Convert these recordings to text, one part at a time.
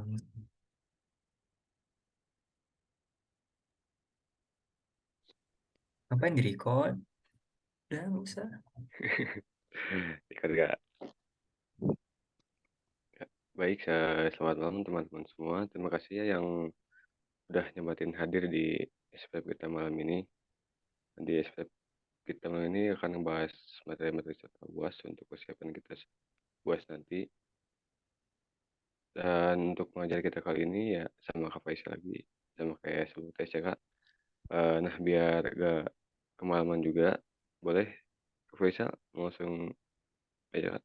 banget. Ngapain di record? Udah nggak usah. Ikut gak? Baik, selamat malam teman-teman semua. Terima kasih ya yang udah nyempetin hadir di SPP kita malam ini. Di SPP kita malam ini akan membahas materi-materi serta UAS untuk persiapan kita UAS nanti. Dan untuk pengajar kita kali ini ya sama Kak Faisal lagi, sama kayak sebelum tes ya Kak. Nah biar gak kemalaman juga, boleh Kak Faisal langsung aja Kak.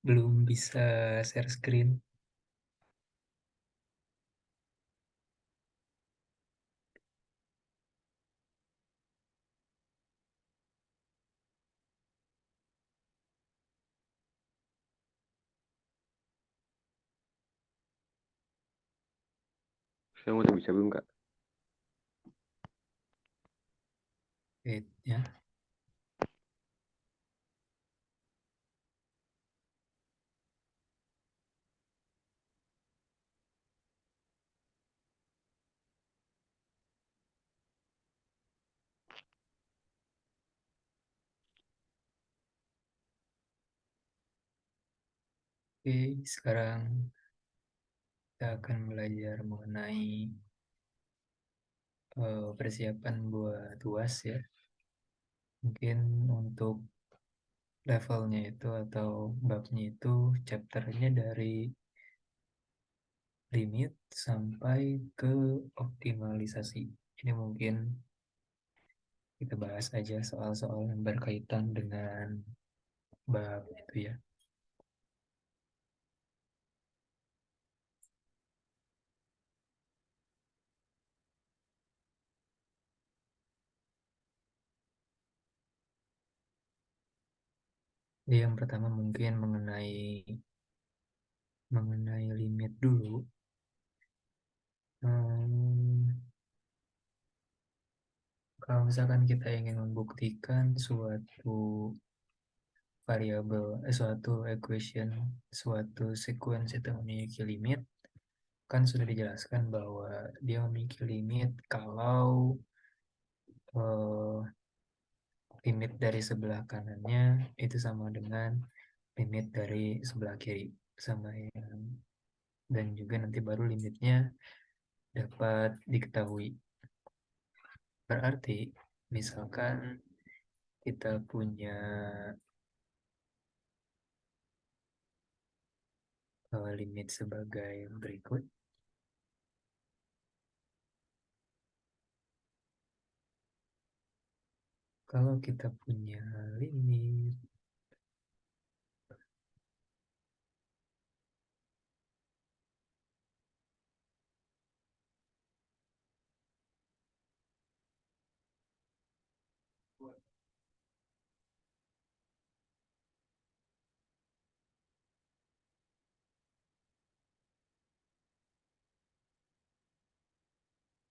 Belum bisa share screen. Saya udah bisa belum Kak? Wait, ya. Oke, sekarang kita akan belajar mengenai persiapan buat UAS ya. Mungkin untuk levelnya itu atau babnya itu chapternya dari limit sampai ke optimalisasi. Ini mungkin kita bahas aja soal-soal yang berkaitan dengan bab itu ya. Jadi yang pertama mungkin mengenai limit dulu. Hmm, Kalau misalkan kita ingin membuktikan suatu variabel, suatu equation, suatu sequence itu memiliki limit, kan sudah dijelaskan bahwa dia memiliki limit kalau eh, limit dari sebelah kanannya itu sama dengan limit dari sebelah kiri, sama yang dan juga nanti baru limitnya dapat diketahui. Berarti misalkan kita punya limit sebagai berikut. Kalau kita punya limit,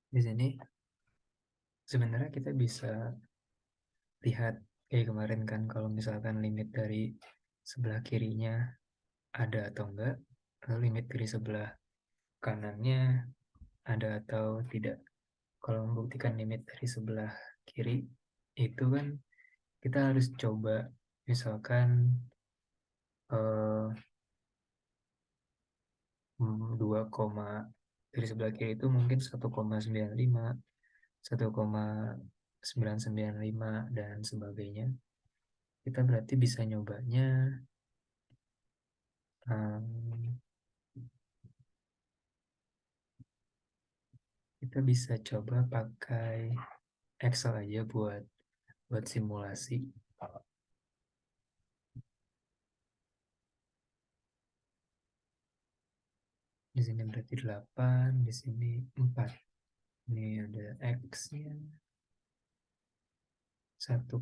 di sini sebenarnya kita bisa lihat kayak kemarin kan kalau misalkan limit dari sebelah kirinya ada atau enggak, lalu limit dari sebelah kanannya ada atau tidak. Kalau membuktikan limit dari sebelah kiri itu kan kita harus coba misalkan eh, 2, dari sebelah kiri itu mungkin 1,95, 1,995 dan sebagainya. Kita berarti bisa nyobanya em, kita bisa coba pakai Excel aja buat simulasi. Di sini berarti 8, di sini 4. Ini ada X-nya 1,9.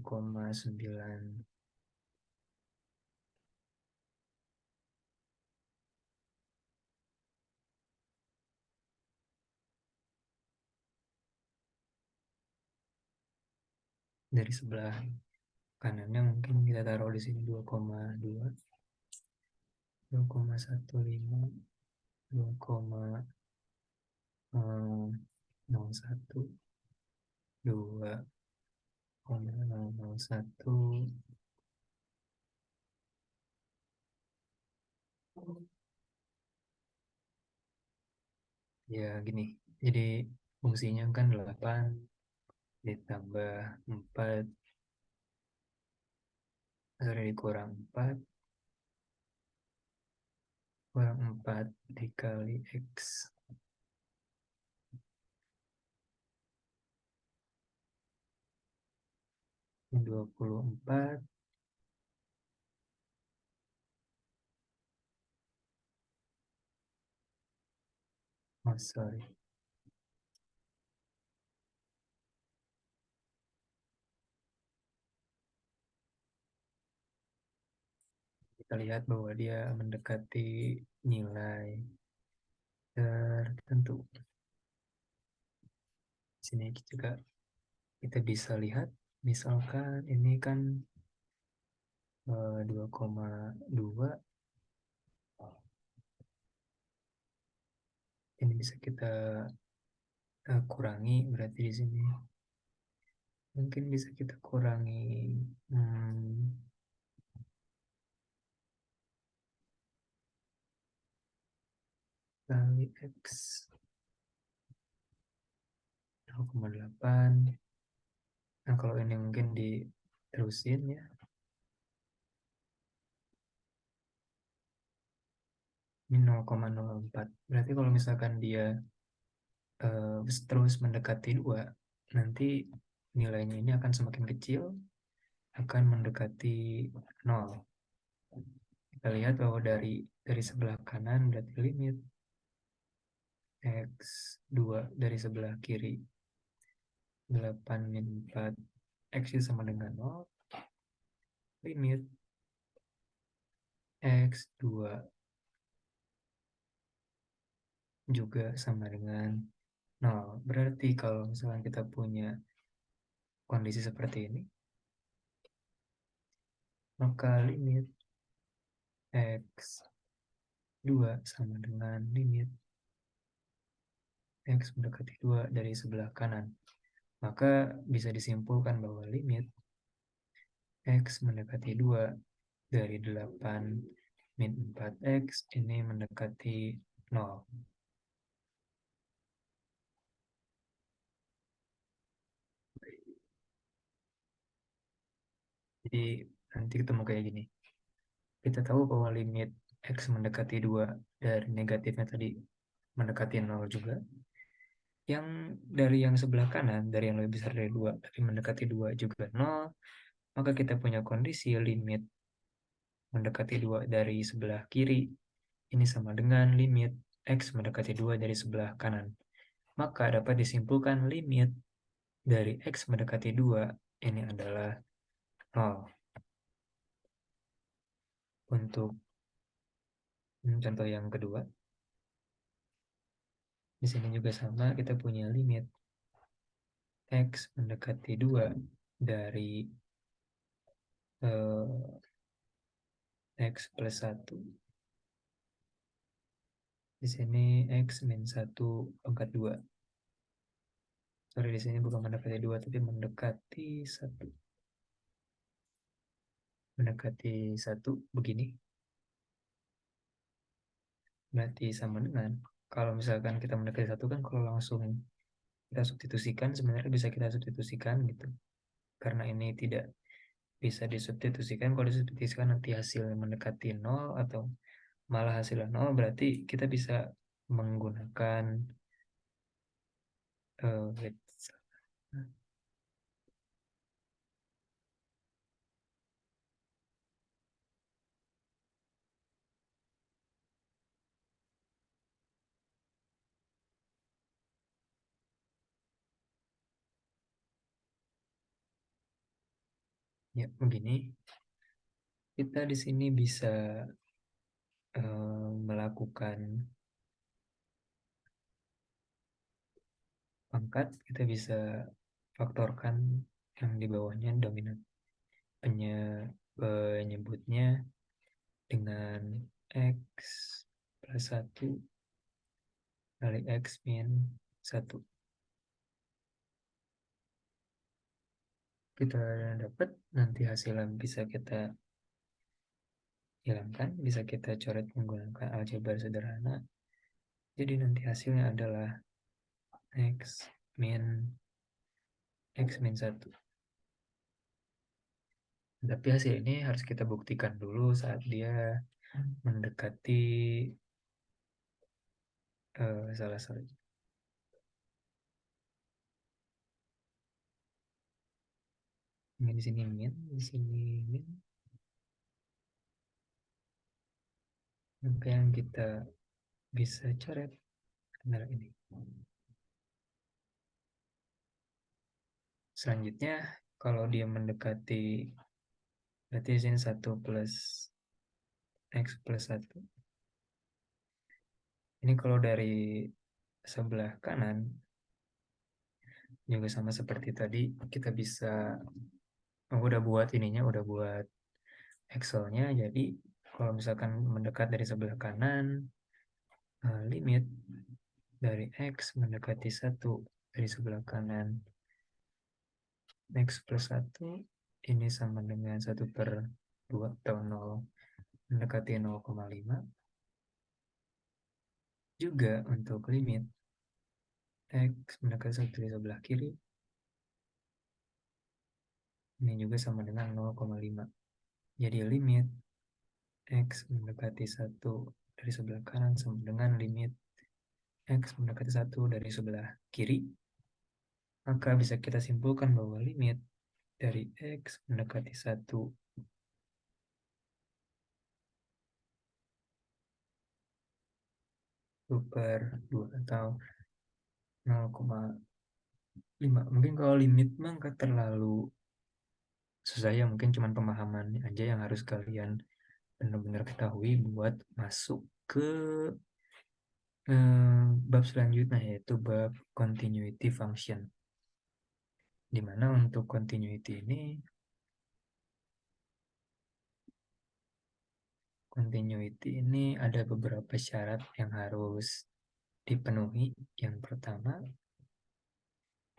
Dari sebelah kanannya mungkin kita taruh di sini 2,2, 2,15, 2,01, 2,001. Ya gini, jadi fungsinya kan 8 ditambah 4, sorry, dikurang 4, kurang 4 dikali X. Ini 24. Oh, sorry. Kita lihat bahwa dia mendekati nilai tertentu. Di sini juga kita bisa lihat, misalkan ini kan 2,2, ini bisa kita kurangi, berarti di sini mungkin bisa kita kurangi kali X 0,8. Nah, kalau ini mungkin diterusin ya. Ini 0,04. Berarti kalau misalkan dia terus mendekati 2, nanti nilainya ini akan semakin kecil, akan mendekati 0. Kita lihat bahwa dari sebelah kanan berarti limit X2 dari sebelah kiri 8 min 4 X sama dengan 0, limit X2 juga sama dengan 0. Berarti kalau misalnya kita punya kondisi seperti ini, maka limit X2 sama dengan limit X mendekati 2 dari sebelah kanan. Maka bisa disimpulkan bahwa limit X mendekati 2 dari 8 min 4X ini mendekati 0. Jadi nanti ketemu kayak gini. Kita tahu bahwa limit X mendekati 2 dari negatifnya tadi mendekati 0 juga. Yang dari yang sebelah kanan, dari yang lebih besar dari 2, tapi mendekati 2 juga 0, maka kita punya kondisi limit mendekati 2 dari sebelah kiri ini sama dengan limit X mendekati 2 dari sebelah kanan. Maka dapat disimpulkan limit dari X mendekati 2 ini adalah 0. Untuk contoh yang kedua, di sini juga sama, kita punya limit X mendekati 2 dari X plus 1. Di sini X min 1 pangkat 2. Sorry, di sini bukan mendekati 2, tapi mendekati 1. Mendekati 1 begini. Berarti sama dengan, kalau misalkan kita mendekati 1 kan kalau langsung kita substitusikan, sebenarnya bisa kita substitusikan gitu. Karena ini tidak bisa disubstitusikan, kalau disubstitusikan nanti hasilnya mendekati 0 atau malah hasilnya 0, berarti kita bisa menggunakan wait, Ya, begini. Kita di sini bisa melakukan pangkat, kita bisa faktorkan yang di bawahnya dominan penyebutnya dengan x plus 1 kali x min 1. Kita dapat nanti hasilnya bisa kita hilangkan, bisa kita coret menggunakan aljabar sederhana. Jadi nanti hasilnya adalah x min 1. Tapi hasil ini harus kita buktikan dulu saat dia mendekati salah satu. Ini di sini min, di sini min. Maka yang kita bisa coret adalah ini. Selanjutnya, kalau dia mendekati, berarti di sini 1 plus x plus 1. Ini kalau dari sebelah kanan, juga sama seperti tadi, kita bisa, udah buat ininya, udah buat Excel-nya. Jadi, kalau misalkan mendekat dari sebelah kanan, limit dari x mendekati 1 dari sebelah kanan, x plus 1 ini sama dengan 1/2 atau 0 mendekati 0,5. Juga untuk limit x mendekati 1 dari sebelah kiri, ini juga sama dengan 0,5. Jadi limit x mendekati 1 dari sebelah kanan sama dengan limit x mendekati 1 dari sebelah kiri. Maka bisa kita simpulkan bahwa limit dari x mendekati 1 per 2 atau 0,5. Mungkin kalau limit mah nggak terlalu susah ya, mungkin cuma pemahaman aja yang harus kalian benar-benar ketahui buat masuk ke bab selanjutnya, yaitu bab continuity function. Dimana untuk continuity ini ada beberapa syarat yang harus dipenuhi. Yang pertama,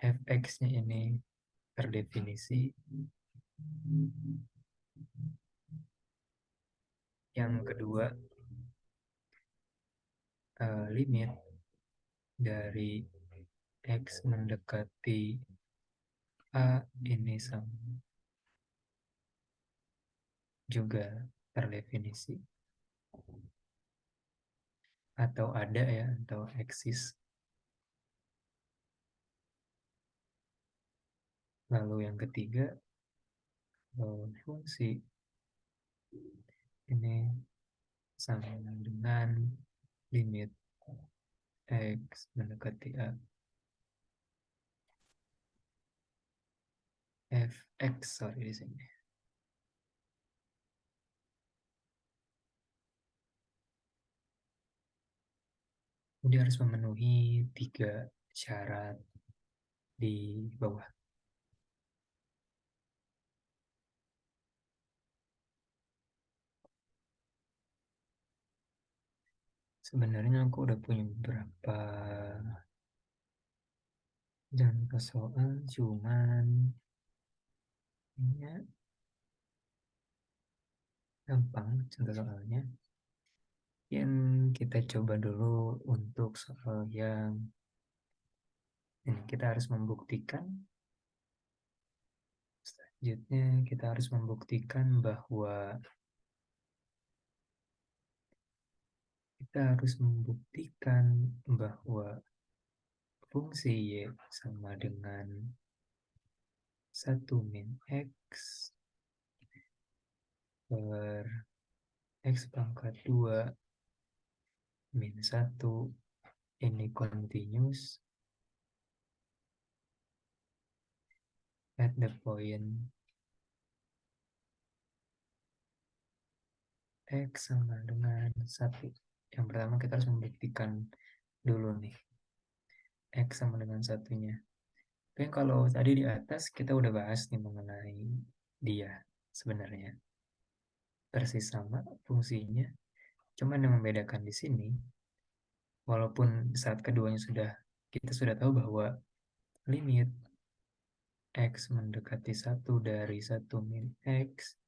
fx-nya ini terdefinisi. Yang kedua, limit dari x mendekati a ini sama juga terdefinisi atau ada ya, atau eksis. Lalu yang ketiga, fungsi ini sama dengan limit x mendekati a fx, sorry di sini. Dia harus memenuhi 3 syarat di bawah. Sebenarnya aku udah punya beberapa contoh soal, cuman ya gampang contoh soalnya. Yang kita coba dulu untuk soal yang ini, kita harus membuktikan. Selanjutnya kita harus membuktikan bahwa fungsi y sama dengan 1 min x per x pangkat 2 min 1 ini continuous at the point X sama dengan 1. Yang pertama kita harus membuktikan dulu nih, X sama dengan satunya. Oke, kalau tadi di atas kita udah bahas nih mengenai dia sebenarnya. Persis sama fungsinya, cuman yang membedakan di sini, walaupun saat keduanya kita sudah tahu bahwa limit X mendekati 1 dari 1 min X,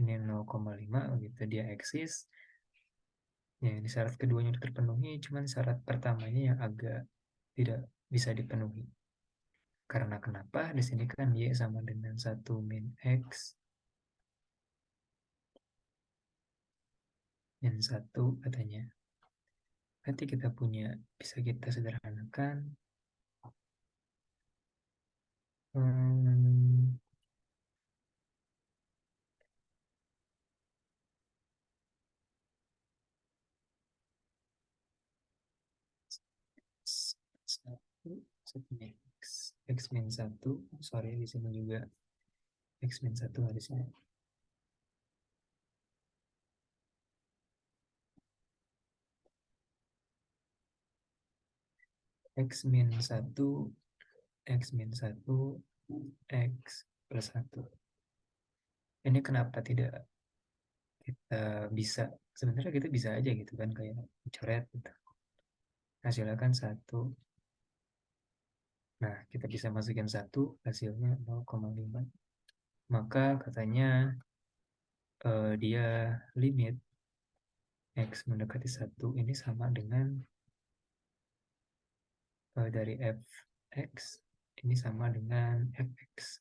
ini 0,5 gitu, dia eksis. Ya, ini syarat keduanya sudah terpenuhi, cuman syarat pertamanya yang agak tidak bisa dipenuhi. Karena kenapa? Di sini kan Y sama dengan 1 min X min 1 katanya. Nanti kita punya, bisa kita sederhanakan. Hmm, satu, satu min X min 1, sorry di sini juga X min 1 harusnya. X min 1, X min 1, X plus 1. Ini kenapa tidak kita bisa, sebenarnya kita bisa aja gitu kan, kayak coret gitu. Hasilnya kan 1. Nah, kita bisa masukin 1, hasilnya 0,5. Maka katanya dia limit X mendekati 1 ini sama dengan dari Fx ini sama dengan Fx.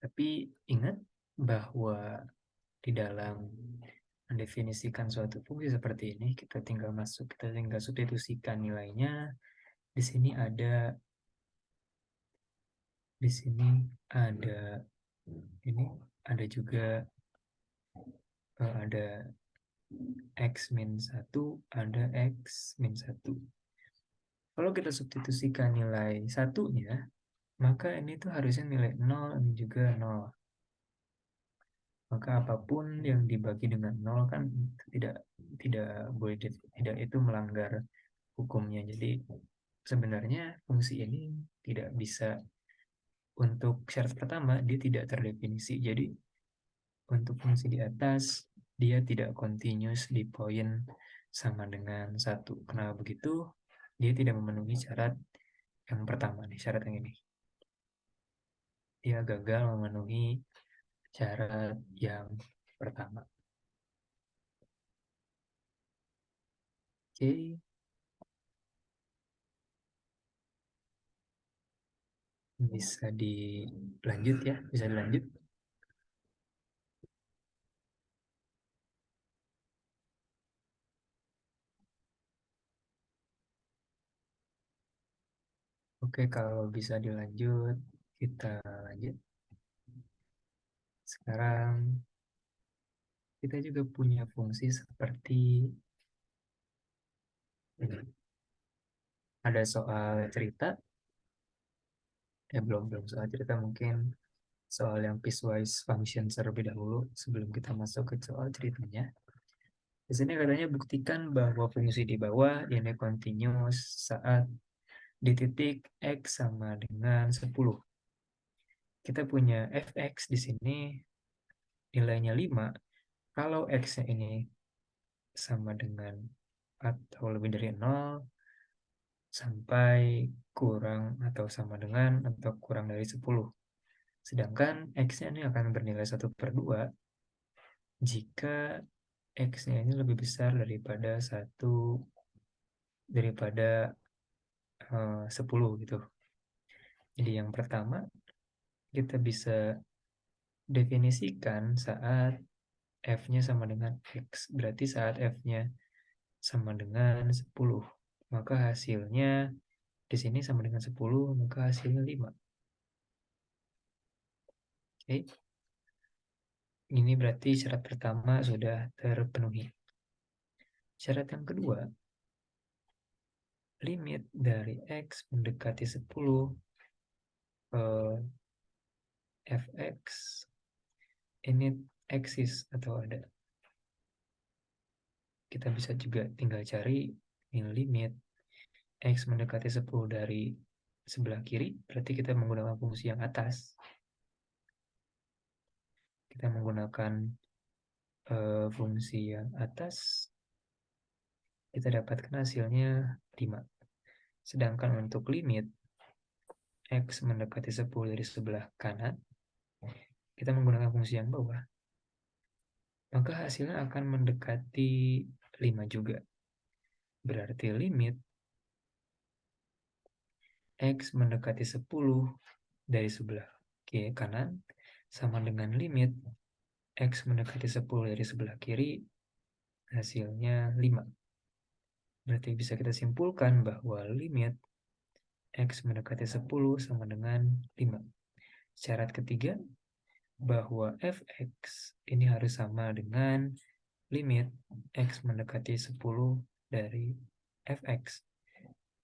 Tapi ingat bahwa di dalam mendefinisikan suatu fungsi seperti ini, kita tinggal substitusikan nilainya. Di sini ada di sini ada ini ada juga ada X min 1, ada X min 1. Kalau kita substitusikan nilai satunya, maka ini tuh harusnya nilai 0, ini juga 0. Maka apapun yang dibagi dengan 0 kan tidak tidak boleh, tidak, itu melanggar hukumnya. Jadi sebenarnya fungsi ini tidak bisa, untuk syarat pertama dia tidak terdefinisi. Jadi untuk fungsi di atas dia tidak continuous di poin sama dengan 1. Kenapa begitu? Dia tidak memenuhi syarat yang pertama nih, syarat yang ini. Dia gagal memenuhi syarat yang pertama. Oke, bisa dilanjut ya, bisa dilanjut. Oke, kalau bisa dilanjut, kita lanjut. Sekarang kita juga punya fungsi seperti ini. Ada soal cerita, belum belum soal cerita, mungkin soal yang piecewise function terlebih dahulu sebelum kita masuk ke soal ceritanya. Di sini katanya buktikan bahwa fungsi di bawah ini continuous saat di titik X sama dengan 10. Kita punya fx di sini nilainya 5. Kalau x-nya ini sama dengan atau lebih dari 0 sampai kurang atau sama dengan atau kurang dari 10. Sedangkan x-nya ini akan bernilai 1/2 jika x-nya ini lebih besar daripada 10 gitu. Jadi yang pertama kita bisa definisikan saat f-nya sama dengan x. Berarti saat f-nya sama dengan 10, maka hasilnya di sini sama dengan 10, maka hasilnya 5. Oke. Ini berarti syarat pertama sudah terpenuhi. Syarat yang kedua, limit dari X mendekati 10 fx ini eksis atau ada. Kita bisa juga tinggal cari limit X mendekati 10 dari sebelah kiri, berarti kita menggunakan fungsi yang atas. Kita menggunakan fungsi yang atas, kita dapatkan hasilnya 5. Sedangkan untuk limit X mendekati 10 dari sebelah kanan, kita menggunakan fungsi yang bawah, maka hasilnya akan mendekati 5 juga. Berarti limit X mendekati 10 dari sebelah kiri kanan sama dengan limit X mendekati 10 dari sebelah kiri, hasilnya 5. Berarti bisa kita simpulkan bahwa limit X mendekati 10 sama dengan 5. Syarat ketiga, bahwa fx ini harus sama dengan limit X mendekati 10 dari fx.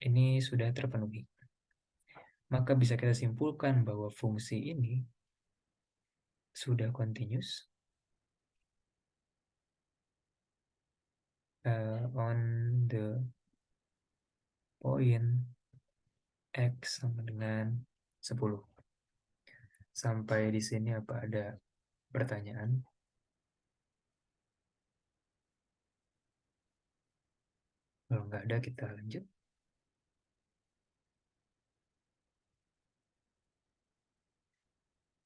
Ini sudah terpenuhi. Maka bisa kita simpulkan bahwa fungsi ini sudah continuous on the point X sama dengan 10. Sampai di sini apa ada pertanyaan? Kalau nggak ada, kita lanjut.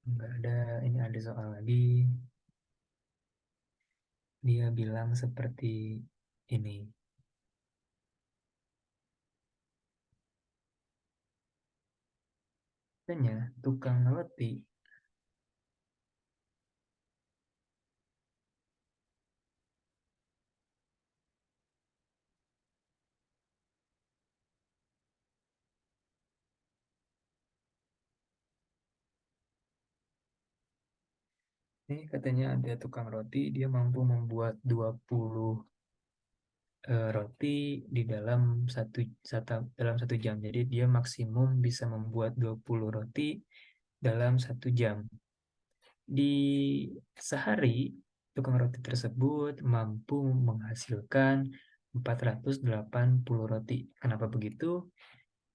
Nggak ada, ini ada soal lagi. Dia bilang seperti ini. Katanya, tukang roti ini katanya ada tukang roti, dia mampu membuat 20 roti di dalam satu jam. Jadi dia maksimum bisa membuat 20 roti dalam 1 jam. Di sehari, tukang roti tersebut mampu menghasilkan 480 roti. Kenapa begitu?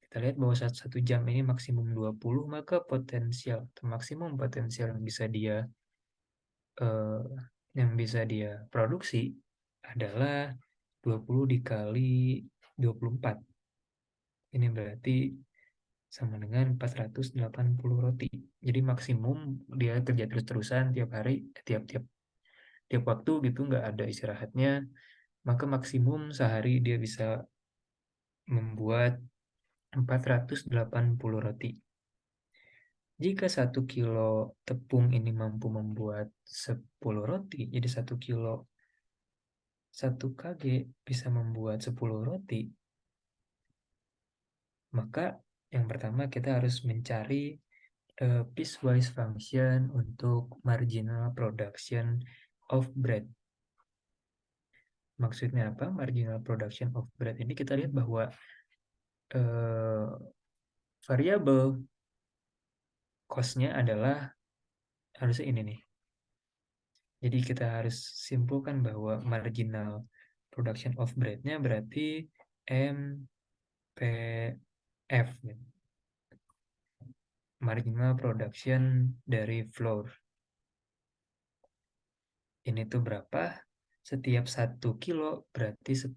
Kita lihat bahwa satu jam ini maksimum 20, maka potensial atau maksimum potensial eh, yang bisa dia produksi adalah 20 dikali 24. Ini berarti sama dengan 480 roti. Jadi maksimum dia kerja terus-terusan tiap hari, tiap waktu gitu, nggak ada istirahatnya. Maka maksimum sehari dia bisa membuat 480 roti. Jika 1 kilo tepung ini mampu membuat 10 roti, jadi 1 kilo 1 kg bisa membuat 10 roti, maka yang pertama kita harus mencari piecewise function untuk marginal production of bread. Maksudnya apa? Marginal production of bread ini kita lihat bahwa variabel cost-nya adalah harusnya ini nih. Jadi kita harus simpulkan bahwa marginal production of bread-nya berarti MPF. Marginal production dari flour. Ini tuh berapa? Setiap 1 kilo berarti 10.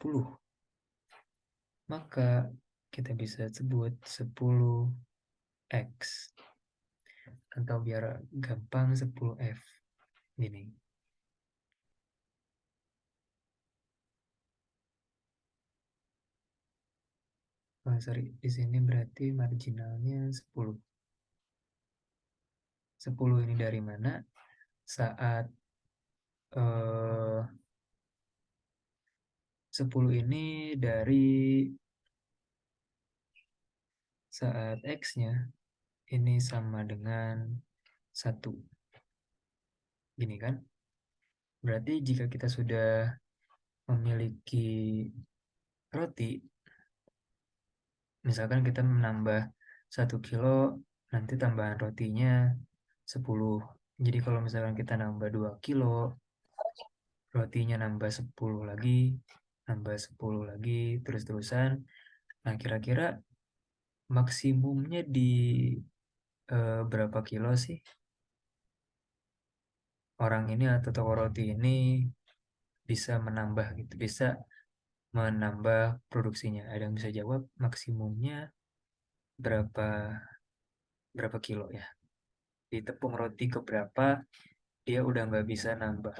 Maka kita bisa sebut 10X. Atau biar gampang 10F. Gini. Oh, sorry, di sini berarti marginalnya 10. 10 ini dari mana? Saat 10 ini dari saat X-nya ini sama dengan 1. Gini kan? Berarti jika kita sudah memiliki roti, misalkan kita menambah 1 kilo, nanti tambahan rotinya 10. Jadi kalau misalkan kita nambah 2 kilo, rotinya nambah 10 lagi, nambah 10 lagi, terus-terusan. Nah, kira-kira maksimumnya di berapa kilo sih orang ini atau toko roti ini bisa menambah gitu, bisa menambah produksinya? Ada yang bisa jawab maksimumnya berapa berapa kilo ya? Di tepung roti keberapa dia udah nggak bisa nambah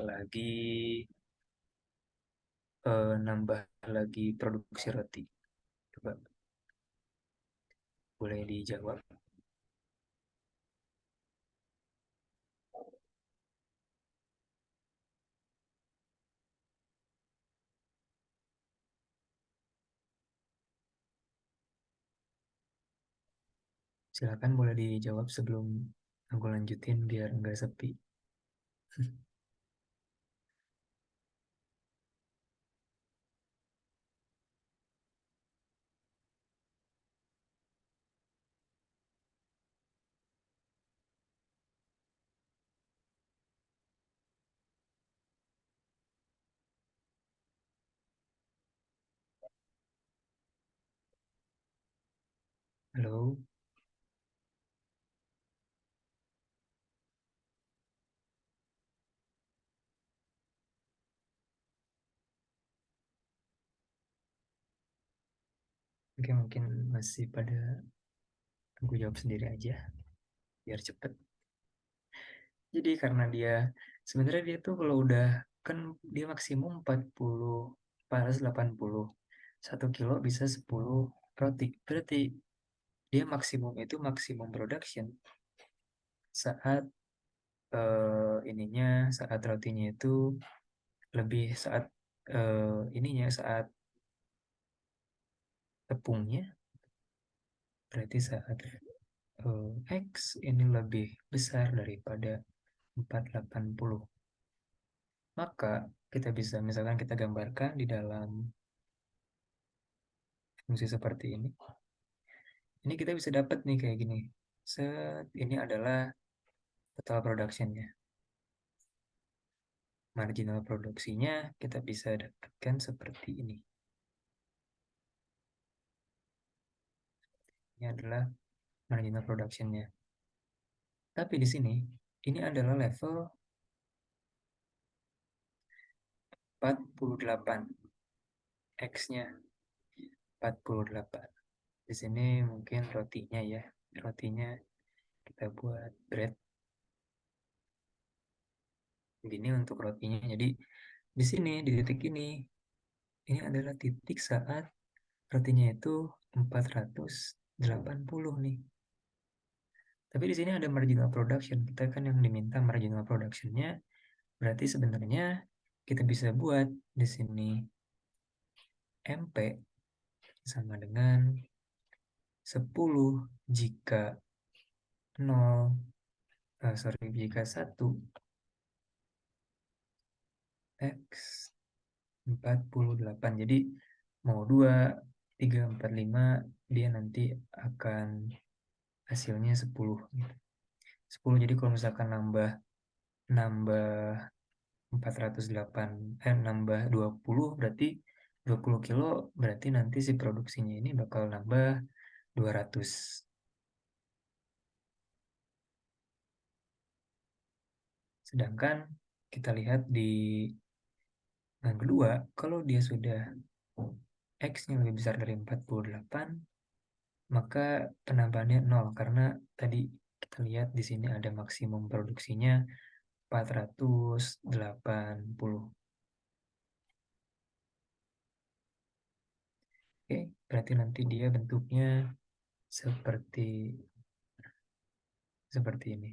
lagi produksi roti. Coba boleh dijawab. Silakan boleh dijawab sebelum aku lanjutin biar nggak sepi. Halo, oke, mungkin masih pada aku jawab sendiri aja biar cepet. Jadi karena dia sebenarnya dia tuh kalau udah kan dia maksimum 480, 1 kilo bisa 10 roti. Berarti dia maksimum itu maksimum production saat saat rotinya itu lebih saat saat tepungnya, berarti saat X ini lebih besar daripada 480. Maka kita bisa misalkan kita gambarkan di dalam fungsi seperti ini. Ini kita bisa dapat nih kayak gini. Ini adalah total production-nya. Marginal produksinya kita bisa dapatkan seperti ini. Ini adalah marginal production-nya. Tapi di sini, ini adalah level 48. X-nya 48. Di sini mungkin rotinya ya. Rotinya kita buat bread. Ini untuk rotinya. Jadi di sini, di titik ini adalah titik saat rotinya itu 480 nih. Tapi di sini ada marginal production. Kita kan yang diminta marginal productionnya. Berarti sebenarnya kita bisa buat di sini MP sama dengan 10 jika 0, jika 1 X 48. Jadi mau 2, 3, 4, 5 dia nanti akan hasilnya 10 gitu. 10. Jadi kalau misalkan nambah nambah 408 nambah 20 berarti 20 kilo, berarti nanti si produksinya ini bakal nambah 200. Sedangkan kita lihat di yang kedua, kalau dia sudah X-nya lebih besar dari 48, maka penambahannya 0 karena tadi kita lihat di sini ada maksimum produksinya 480. Oke, berarti nanti dia bentuknya seperti seperti ini.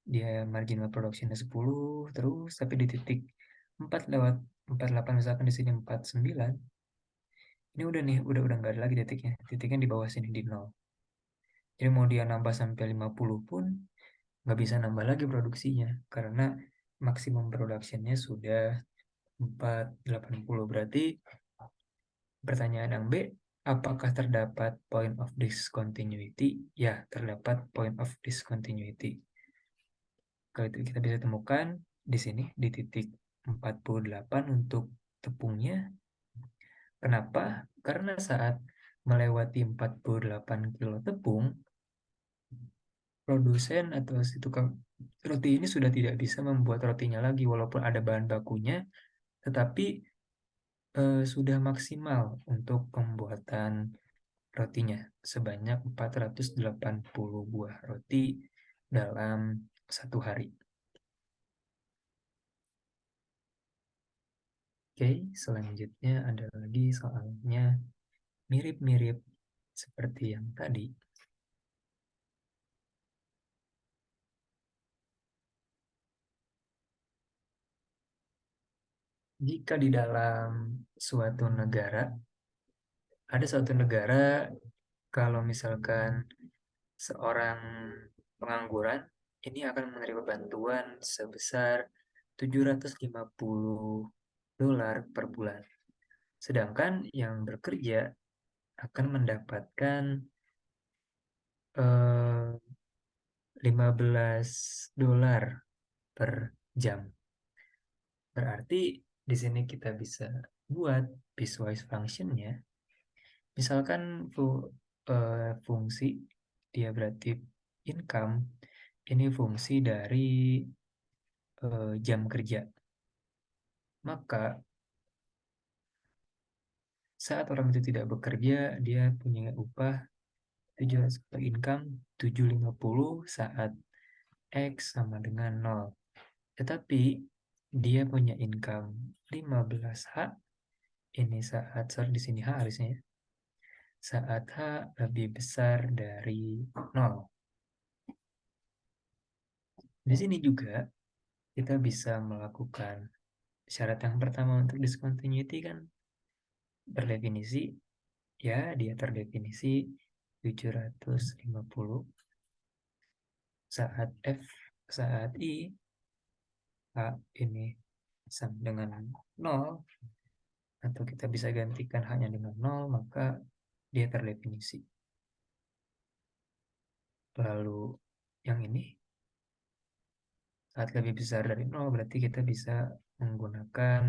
Dia marginal productionnya 10 terus, tapi di titik 4 lewat 48, misalkan di sini 49, ini udah nih, udah nggak ada lagi titiknya. Titiknya di bawah sini di 0. Jadi mau dia nambah sampai 50 pun nggak bisa nambah lagi produksinya karena maksimum productionnya sudah 480. Berarti pertanyaan yang B, Apakah terdapat point of discontinuity? Ya, terdapat point of discontinuity. Kalau itu kita bisa temukan di sini di titik 48 untuk tepungnya. Kenapa? Karena saat melewati 48 kilo tepung, produsen atau si tukang roti ini sudah tidak bisa membuat rotinya lagi walaupun ada bahan bakunya, tetapi sudah maksimal untuk pembuatan rotinya sebanyak 480 buah roti dalam satu hari. Oke, selanjutnya ada lagi soalnya mirip-mirip seperti yang tadi. Jika di dalam suatu negara, ada suatu negara kalau misalkan seorang pengangguran ini akan menerima bantuan sebesar 750 dolar per bulan. Sedangkan yang bekerja akan mendapatkan 15 dolar per jam. Berarti di sini kita bisa buat piecewise functionnya. Misalkan fungsi dia berarti income, ini fungsi dari jam kerja. Maka saat orang itu tidak bekerja, dia punya upah 7 income 750 saat X sama dengan 0. Tetapi dia punya income 15H, ini saat, sorry di sini H harusnya ya, saat H lebih besar dari 0. Di sini juga kita bisa melakukan syarat yang pertama untuk discontinuity kan berdefinisi, ya dia terdefinisi 750 saat F, saat I, H ini sama dengan 0, atau kita bisa gantikan hanya dengan 0, maka dia terdefinisi. Lalu yang ini saat lebih besar dari 0 berarti kita bisa menggunakan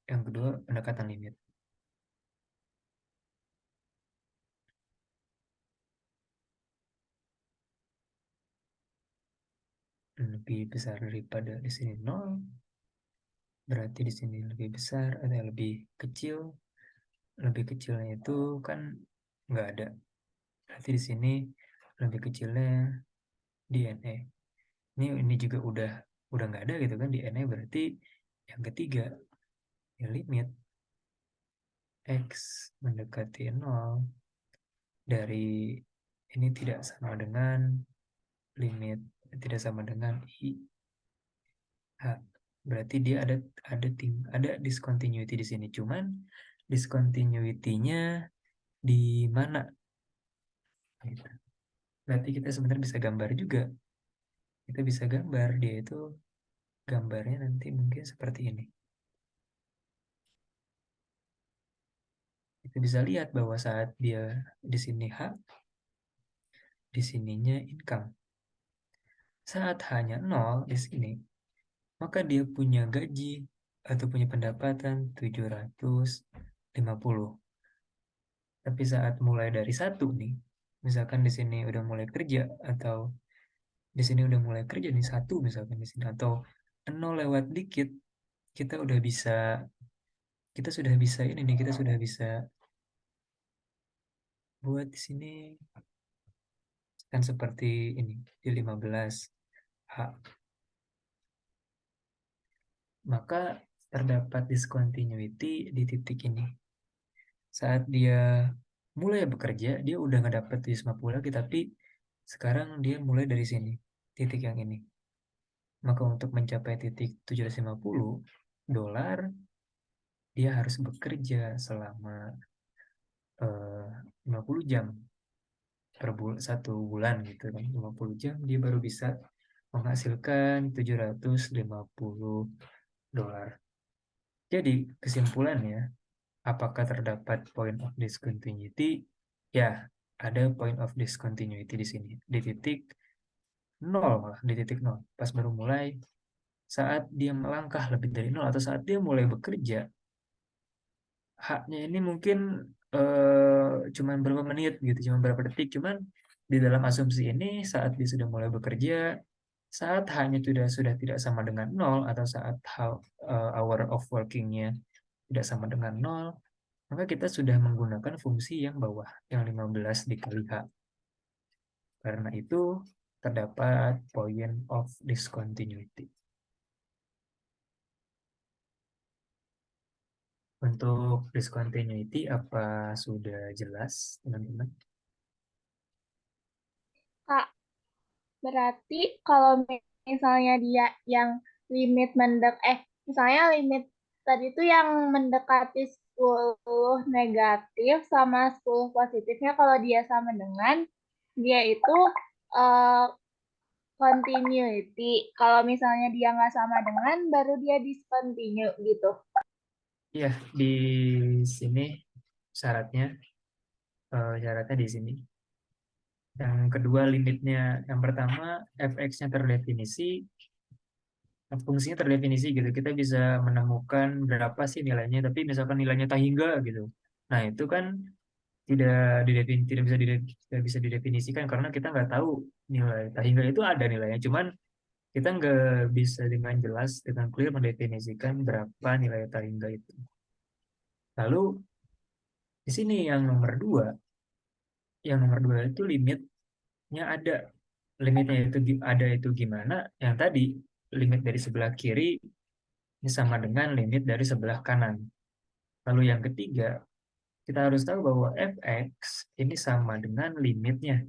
yang kedua pendekatan limit. Lebih besar daripada di sini 0, berarti di sini lebih besar atau lebih kecil. Lebih kecilnya itu kan nggak ada. Berarti di sini lebih kecilnya di NE. Ini juga udah nggak ada gitu kan di NE, berarti yang ketiga ya limit X mendekati 0 dari ini tidak sama dengan limit tidak sama dengan I H. Berarti dia ada discontinuity di sini. Cuman discontinuity-nya di mana? Gitu. Berarti kita sebenarnya bisa gambar juga. Kita bisa gambar dia itu gambarnya nanti mungkin seperti ini. Kita bisa lihat bahwa saat dia di sini H, di sininya income. Saat hanya 0 di sini, maka dia punya gaji atau punya pendapatan 750. Tapi saat mulai dari 1 nih, misalkan di sini udah mulai kerja atau di sini udah mulai kerja nih 1 misalkan di sini atau 0 lewat dikit, kita udah bisa kita sudah bisa ini nih, kita sudah bisa buat di sini kan seperti ini di 15H. Maka terdapat discontinuity di titik ini. Saat dia mulai bekerja, dia udah nggak dapat 750 lagi, tapi sekarang dia mulai dari sini, titik yang ini. Maka untuk mencapai titik 750 dolar, dia harus bekerja selama 50 jam per satu bulan gitu kan. 50 jam dia baru bisa menghasilkan 750 dolar. Jadi kesimpulannya apakah terdapat point of discontinuity? Ya, ada point of discontinuity di sini. Di titik nol malah, di titik nol. Pas baru mulai, saat dia melangkah lebih dari nol atau saat dia mulai bekerja, haknya ini mungkin cuman berapa menit gitu, cuma berapa detik. Cuman di dalam asumsi ini saat dia sudah mulai bekerja, saat haknya sudah tidak sama dengan nol atau saat hour of working-nya tidak sama dengan nol, maka kita sudah menggunakan fungsi yang bawah, yang 15 dikali H. Karena itu terdapat point of discontinuity. Untuk discontinuity apa sudah jelas, teman-teman? Kak, berarti kalau misalnya dia yang limit misalnya limit tadi itu yang mendekati 10 negatif sama 10 positifnya kalau dia sama dengan dia itu eh, continuity. Kalau misalnya dia nggak sama dengan baru dia discontinue gitu. Iya, di sini syaratnya, syaratnya di sini. Yang kedua limitnya, yang pertama fx-nya terdefinisi, fungsinya terdefinisi gitu. Kita bisa menemukan berapa sih nilainya, tapi misalkan nilainya tak hingga gitu. Nah, itu kan tidak bisa didefinisikan karena kita nggak tahu nilai tak hingga itu ada nilainya. Cuman kita nggak bisa dengan jelas, dengan clear mendefinisikan berapa nilai tak hingga itu. Lalu di sini yang nomor dua itu limitnya ada. Limitnya itu ada itu gimana? Yang tadi limit dari sebelah kiri ini sama dengan limit dari sebelah kanan. Lalu yang ketiga, kita harus tahu bahwa fx ini sama dengan limitnya.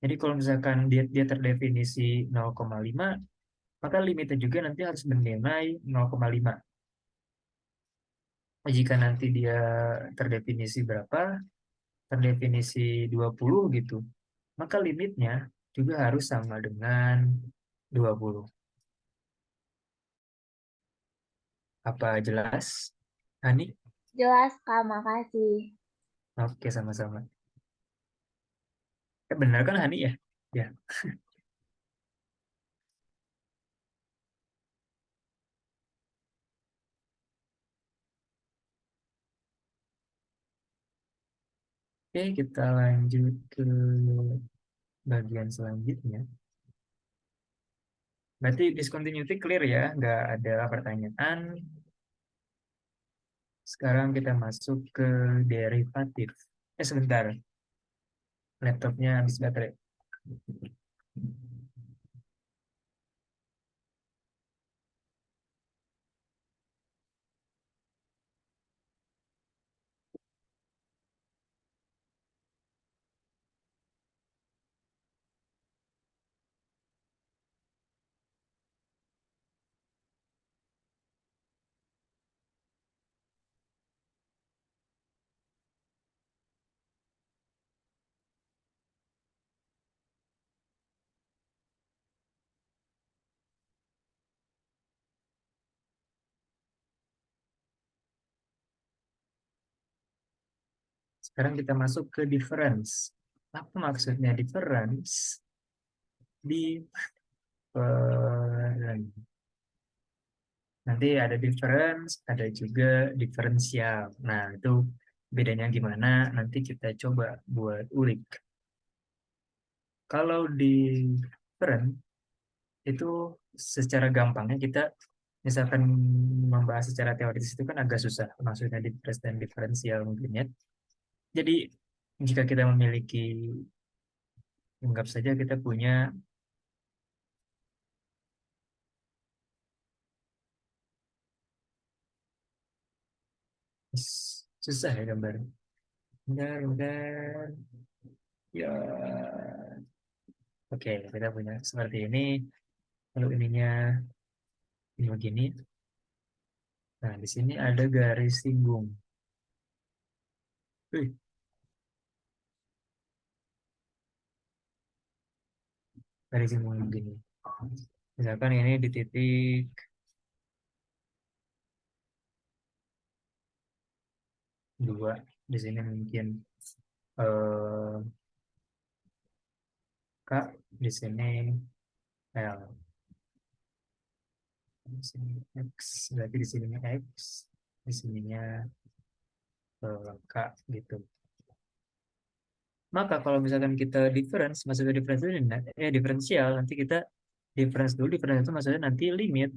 Jadi kalau misalkan dia terdefinisi 0,5, maka limitnya juga nanti harus bernilai 0,5. Jika nanti dia terdefinisi berapa? Terdefinisi 20 gitu. Maka limitnya juga harus sama dengan 20. Apa jelas, Hani? Jelas, Kak, makasih. Oke, sama-sama. Benar kan, Hani ya? Ya. Oke, kita lanjut ke bagian selanjutnya. Berarti discontinuity clear ya, nggak ada pertanyaan. Sekarang kita masuk ke derivatif. Sebentar, laptopnya habis baterai. Sekarang kita masuk ke difference. Apa maksudnya difference? Difference. Nanti ada difference, ada juga diferensial. Nah, itu bedanya gimana? Nanti kita coba buat ulik. Kalau different, itu secara gampangnya kita misalkan membahas secara teoritis itu kan agak susah. Maksudnya difference dan diferensial mungkin ya. Jadi, jika kita memiliki, anggap saja kita punya, susah ya gambar. Bentar, bentar. Ya, oke, kita punya seperti ini. Lalu ininya ini begini. Nah, di sini ada garis singgung. Wih, garis singgung begini. Misalkan ini di titik, 2. Di sini mungkin K, di sini L. Di sini X, berarti di sininya X, di sininya K gitu. Maka kalau misalkan kita difference, maksudnya difference itu diferensial, nanti kita difference dulu, difference itu maksudnya nanti limit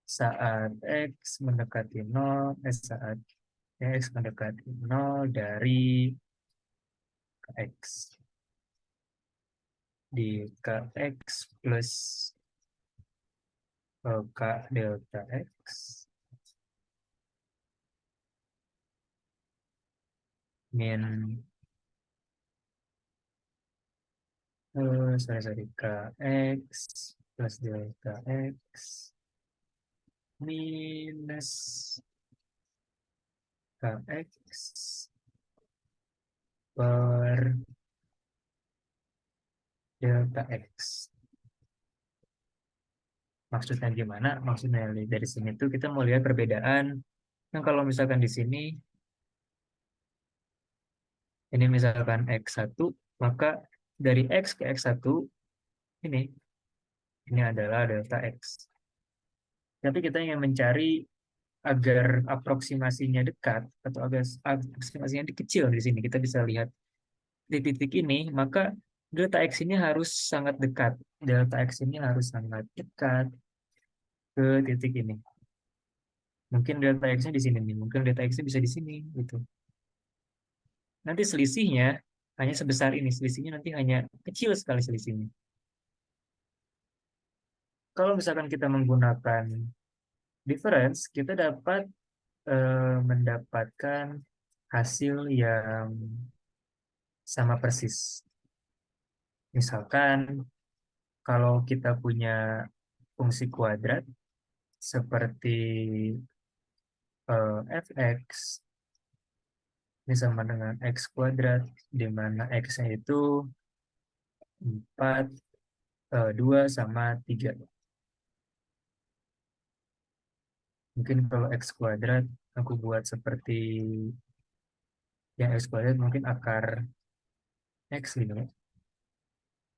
saat X mendekati 0, saat X mendekati 0 dari X. Di Kx plus K delta X min Kx plus delta X minus Kx per delta X. Maksudnya gimana? Maksudnya dari sini tuh kita mau lihat perbedaan. Nah, kalau misalkan di sini, ini misalkan X1, maka dari X ke X1, ini adalah delta X. Tapi kita ingin mencari agar aproksimasinya dekat, atau agar aproksimasinya kecil di sini, kita bisa lihat di titik ini, maka delta X ini harus sangat dekat. Delta X ini harus sangat dekat ke titik ini. Mungkin delta X-nya di sini nih, mungkin delta X-nya bisa di sini gitu. Nanti selisihnya hanya sebesar ini, selisihnya nanti hanya kecil sekali selisihnya. Kalau misalkan kita menggunakan difference, kita dapat mendapatkan hasil yang sama persis. Misalkan kalau kita punya fungsi kuadrat seperti fx ini sama dengan x kuadrat, di mana x-nya itu 4, 2 sama 3. Mungkin kalau x kuadrat, aku buat seperti yang x kuadrat mungkin akar x gitu.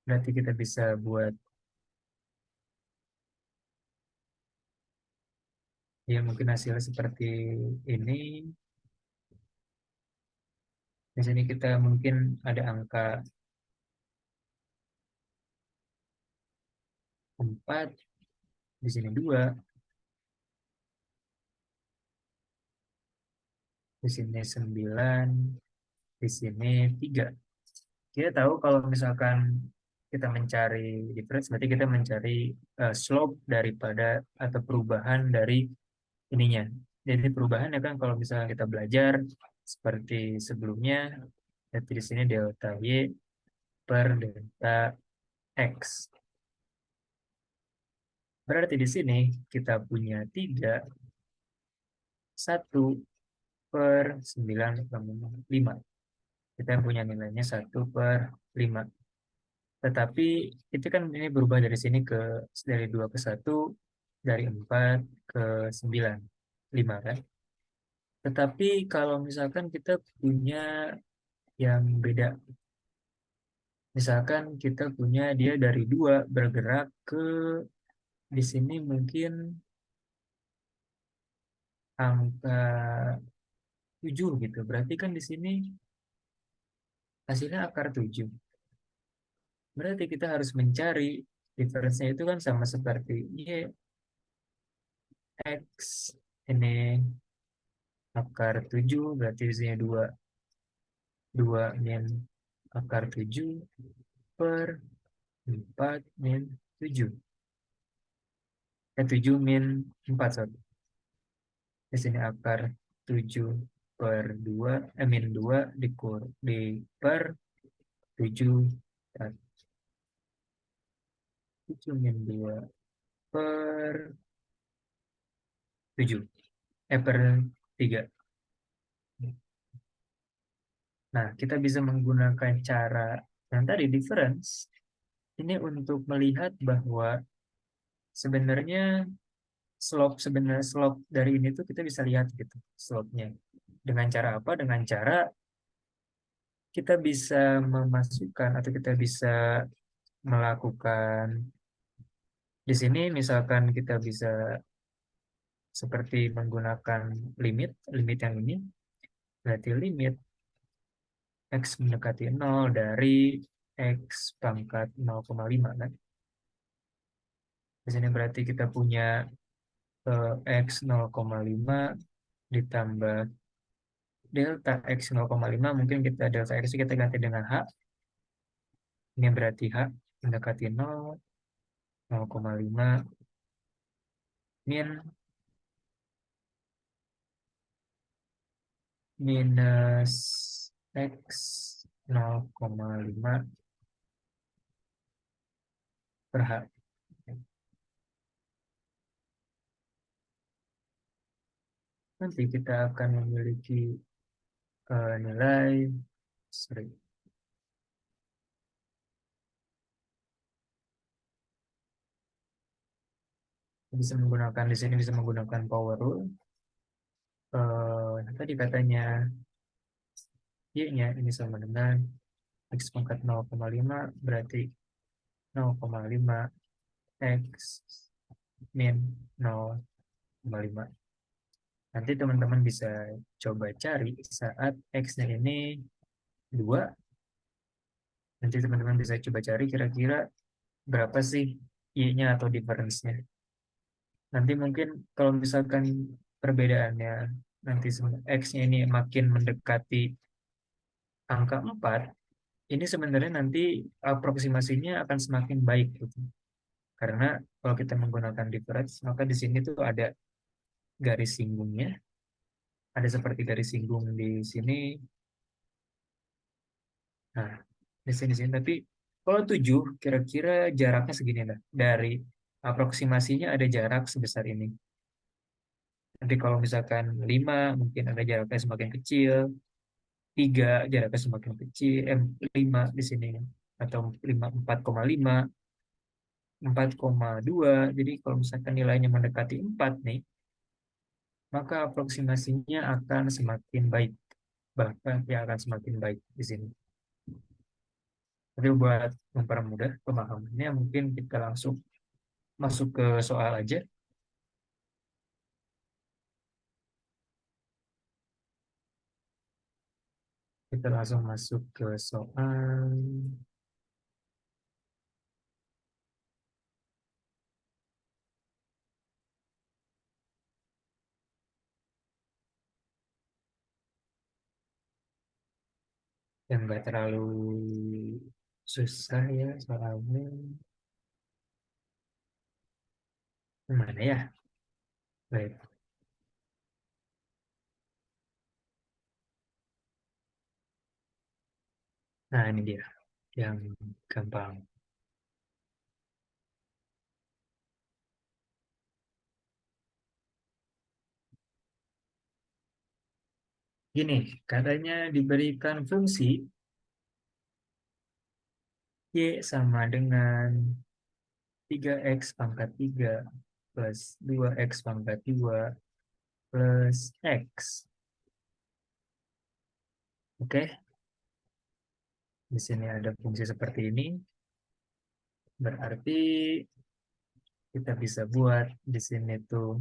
Berarti kita bisa buat, ya mungkin hasilnya seperti ini. Di sini kita mungkin ada angka 4, di sini 2, di sini 9, di sini 3. Kita tahu kalau misalkan kita mencari difference, berarti kita mencari slope daripada atau perubahan dari ininya. Jadi perubahannya kan kalau misalnya kita belajar seperti sebelumnya, berarti di sini delta Y per delta X. Berarti di sini kita punya 3, 1 per 9,5. Kita punya nilainya 1 per 5. Tetapi itu kan ini berubah dari sini dari 2 ke 1, dari 4 ke 9, 5 kan. Tetapi kalau misalkan kita punya yang beda, misalkan kita punya dia dari 2 bergerak ke di sini mungkin angka 7 gitu. Berarti kan di sini hasilnya akar 7. Berarti kita harus mencari difference-nya itu kan sama seperti Y, X, ini akar 7, berarti di sini 2 min akar 7 per 4 min 7. 7 min 4, sorry. Di sini akar 7 per 2, min 2 di per 7, 7 min 2 per 7, per 3. Nah, kita bisa menggunakan cara yang tadi difference ini untuk melihat bahwa sebenarnya slope dari ini tuh kita bisa lihat gitu slope-nya. Dengan cara apa? Dengan cara kita bisa memasukkan atau kita bisa melakukan di sini misalkan kita bisa seperti menggunakan limit yang ini berarti limit X mendekati 0 dari X pangkat 0,5 kan. Di sini berarti kita punya X 0,5 ditambah delta X 0,5, mungkin kita delta X kita ganti dengan H. Ini berarti H mendekati 0, 0,5 min minus X 0,5 per H. Nanti kita akan memiliki nilai, sorry, bisa menggunakan di sini bisa menggunakan power rule. Tadi katanya y-nya ini sama dengan X pangkat 0,5 berarti 0,5 X min 0,5. Nanti teman-teman bisa coba cari saat X-nya ini 2. Nanti teman-teman bisa coba cari kira-kira berapa sih Y-nya atau difference-nya. Nanti mungkin kalau misalkan perbedaannya nanti X-nya ini makin mendekati angka 4, ini sebenarnya nanti aproksimasinya akan semakin baik gitu. Karena kalau kita menggunakan difference, maka di sini tuh ada garis singgungnya, ada seperti garis singgung di sini. Nah, di sini, tapi kalau 7 kira-kira jaraknya segini lah. Dari aproksimasinya ada jarak sebesar ini. Nanti kalau misalkan 5 mungkin ada jaraknya semakin kecil, 3 jaraknya semakin kecil, 5 di sini atau 5 4,5, 4,2. Jadi kalau misalkan nilainya mendekati 4 nih, maka aproksimasinya akan semakin baik. Bahkan ya akan semakin baik di sini. Tapi buat mempermudah pemahamannya, mungkin kita langsung masuk ke soal aja. Kita langsung masuk ke soal. Yang enggak terlalu susah ya soalnya. Mana ya? Baik. Nah, ini dia yang gampang. Gini, katanya diberikan fungsi Y sama dengan 3X pangkat 3 plus 2X pangkat 2 plus X. Oke, di sini ada fungsi seperti ini. Berarti kita bisa buat di sini tuh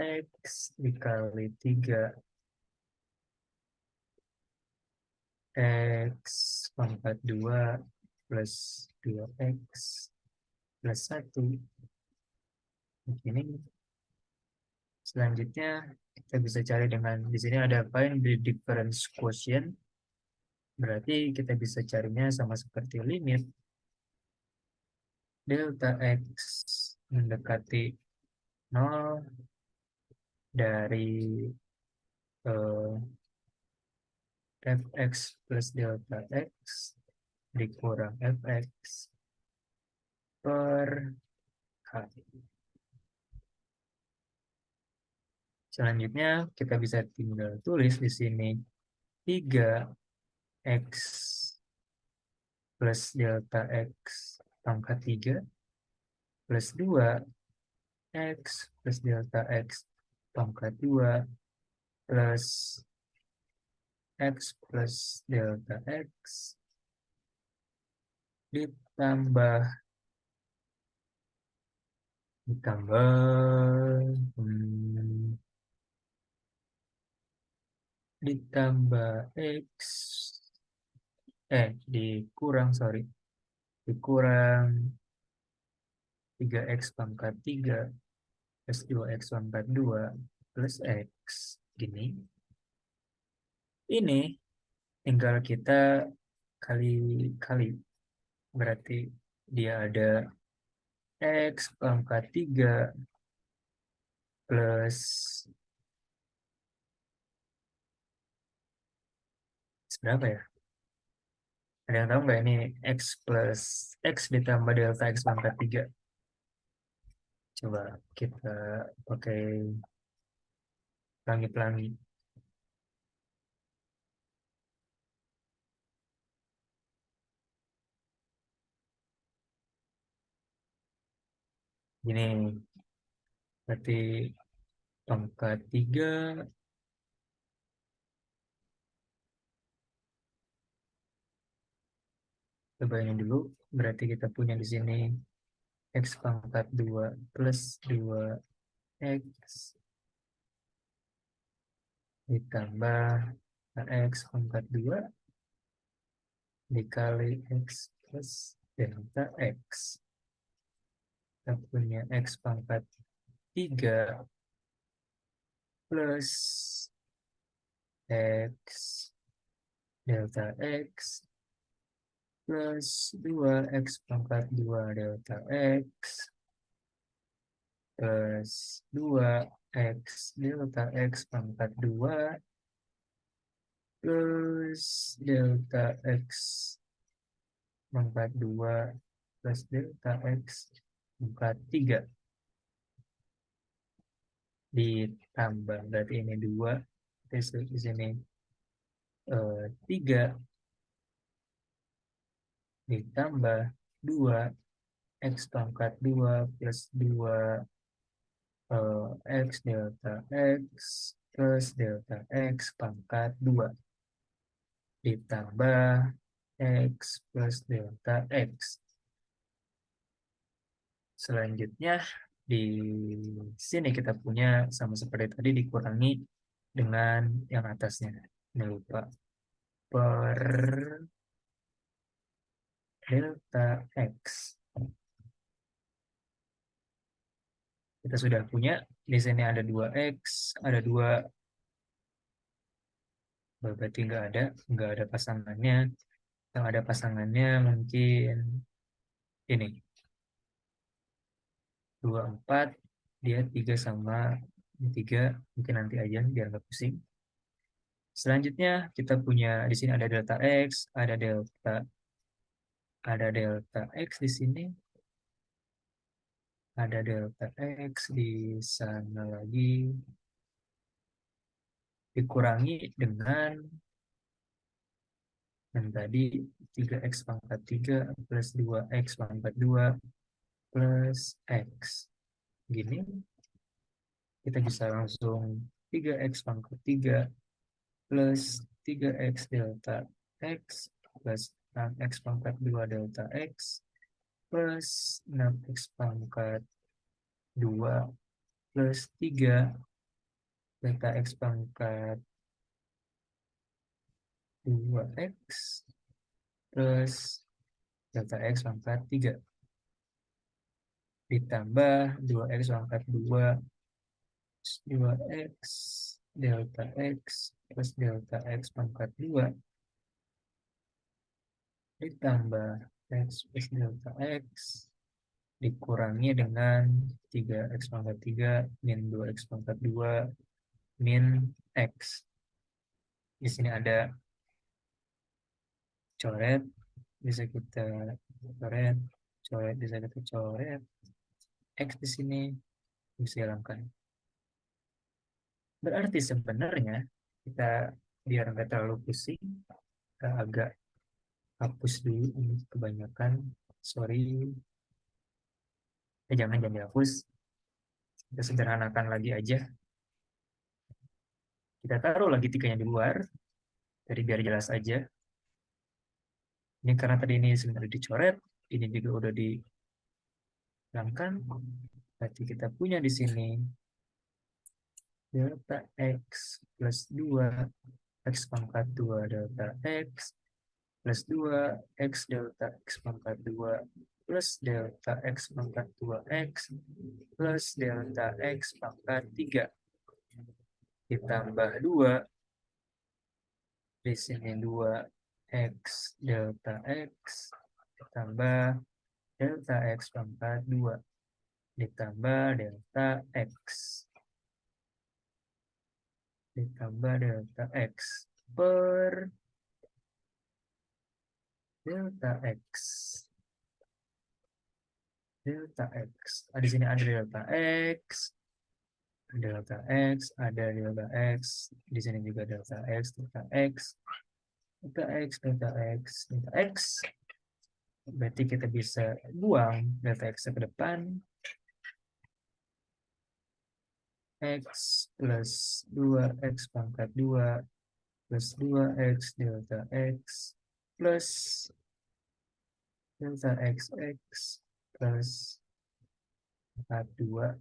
X dikali 3 X pangkat 2 plus 2X plus 1. Ini selanjutnya kita bisa cari dengan di sini ada find the difference quotient. Berarti kita bisa carinya sama seperti limit delta X mendekati 0 dari Fx plus delta X dikurang Fx per H. Selanjutnya kita bisa tinggal tulis di sini 3X plus delta X pangkat 3 plus 2X plus delta X pangkat 2 plus X plus delta X ditambah ditambah X dikurang 3X pangkat 3 plus 2X pangkat 2 plus X gini. Ini tinggal kita kali-kali, berarti dia ada X pangkat 3 plus berapa ya? Ada yang tahu nggak ini X plus X ditambah delta X pangkat 3? Coba kita pakai pelangi-pelangi. Gini, berarti pangkat 3 coba ini dulu, berarti kita punya di sini X pangkat 2 plus 2X ditambah X pangkat 2 dikali X plus delta X. Kita punya X pangkat 3 plus X delta X plus 2X pangkat 2 delta X plus 2X delta X pangkat 2 plus delta X pangkat 2 plus delta X pangkat 3 ditambah, berarti ini 2, di sini 3 ditambah 2 X pangkat 2 plus 2 X delta X plus delta X pangkat 2 ditambah X plus delta X. Selanjutnya di sini kita punya sama seperti tadi dikurangi dengan yang atasnya. Ini lupa. Per delta X. Kita sudah punya. Di sini ada 2X, ada 2. Berarti nggak ada pasangannya. Yang ada pasangannya mungkin ini. 2, 4. Dia 3 sama 3. Mungkin nanti aja biar nggak pusing. Selanjutnya kita punya di sini ada delta X, ada delta X di sini, ada delta X di sana lagi, dikurangi dengan yang tadi 3X pangkat 3 plus 2X pangkat 2 plus X. Gini, kita bisa langsung 3X pangkat 3 plus 3X delta X plus 6X pangkat 2 delta X plus 6X pangkat 2 plus 3 delta X pangkat 2X plus delta X pangkat 3 ditambah 2X pangkat 2 2X delta X plus delta X pangkat 2 ditambah X plus delta X dikurangi dengan 3X pangkat 3 min 2X pangkat 2 min X. Di sini ada coret, bisa kita coret, bisa kita coret. X di sini bisa hilangkan. Berarti sebenarnya kita biar nggak terlalu pusing, kita agak hapus dulu ini kebanyakan. Sorry. Jangan dihapus. Kita sederhanakan lagi aja. Kita taruh lagi 3-nya di luar. Jadi biar jelas aja. Ini karena tadi ini sebenarnya dicoret. Ini juga udah dihilangkan. Berarti kita punya di sini delta X plus 2 X pangkat 2 delta X plus 2 X delta X pangkat 2 plus delta X pangkat 2X plus delta X pangkat 3 ditambah 2 di sini 2X delta X ditambah delta X pangkat 2 ditambah delta X ditambah delta X per delta X delta X. Di sini ada delta X, delta X, ada delta X. Di sini juga delta X, delta X, delta X, delta X, delta X. Berarti kita bisa buang delta X ke depan. X plus 2X pangkat 2 plus 2X delta X plus delta XX plus 42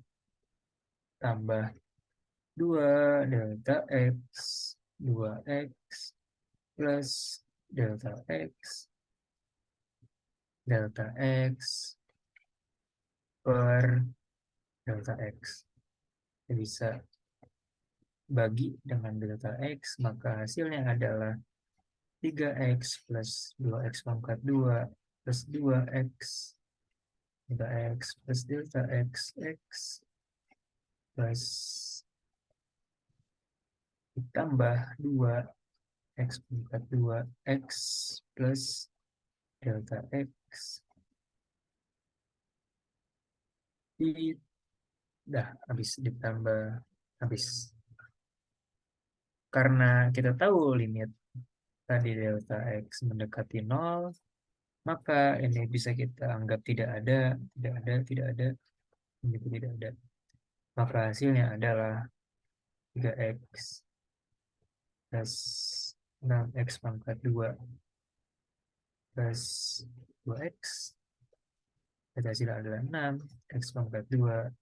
tambah 2 delta X 2X plus delta X per delta X. Kita bisa bagi dengan delta X, maka hasilnya adalah 3X plus 2X pangkat 2 plus 2X delta X plus delta XX plus ditambah 2 X pangkat 2 X plus delta X. Dah habis ditambah habis. Karena kita tahu limit tadi delta X mendekati 0, maka ini bisa kita anggap tidak ada, ini tidak ada. Maka hasilnya adalah 3X plus 6X pangkat 2 plus 2X. Hasilnya adalah 6X pangkat 2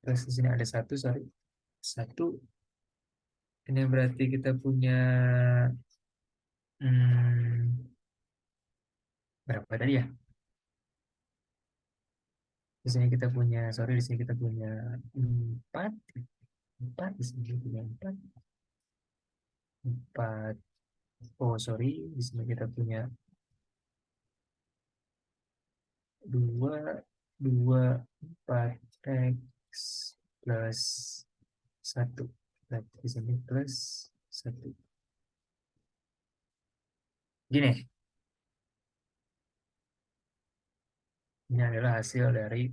plus di sini ada 1, sorry. 1. Ini berarti kita punya berapa tadi ya? Di sini kita punya, sorry, di sini kita punya 4. 4 di sini punya 4. 4. Oh, sorry, di sini kita punya 2, 4 X plus 1. Berarti di sini plus 1. Gini, ini adalah hasil dari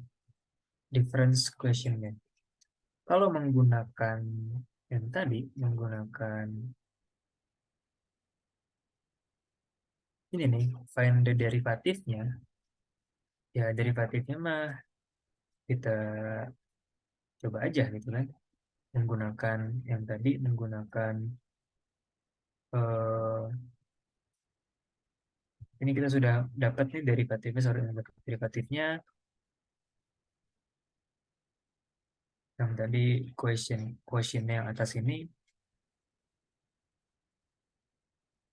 difference questionnya. Kalau menggunakan yang tadi, menggunakan ini nih, find the derivatifnya, ya derivatifnya mah kita coba aja gitu kan. Menggunakan yang tadi, menggunakan ini kita sudah dapat nih derivatifnya, sorry, derivatifnya yang tadi questionnya yang atas ini.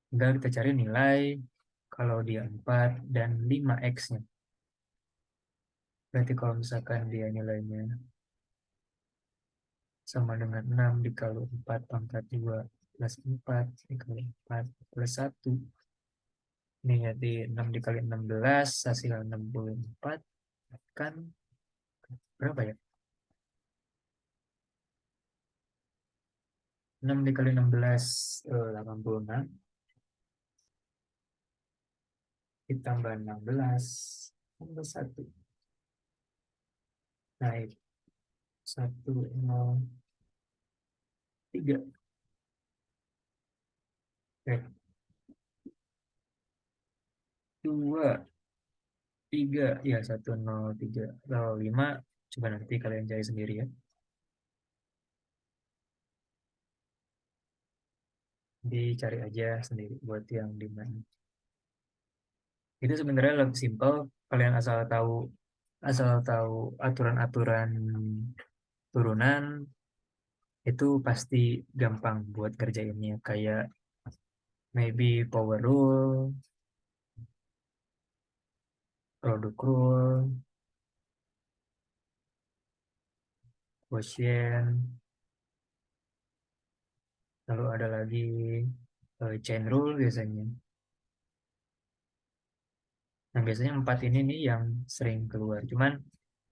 Tinggal kita cari nilai kalau dia 4 dan 5X-nya. Berarti kalau misalkan dia nilainya sama dengan 6 dikali 4 pangkat 2 plus 4 dikali 4 plus 1. Ini jadi 6 dikali 16 hasil 64 kan berapa ya? 6 dikali 16 86 ditambah 16 tambah 1 naik 103. Oke. 2 3 ya 103 kalau 5 coba nanti kalian cari sendiri ya. Dicari aja sendiri buat yang di mana. Itu sebenarnya lebih simpel. Kalian asal tahu aturan-aturan turunan itu pasti gampang buat kerjainnya. Kayak maybe power rule, product rule, quotient, lalu ada lagi chain rule biasanya. Nah, biasanya 4 ini nih yang sering keluar. Cuman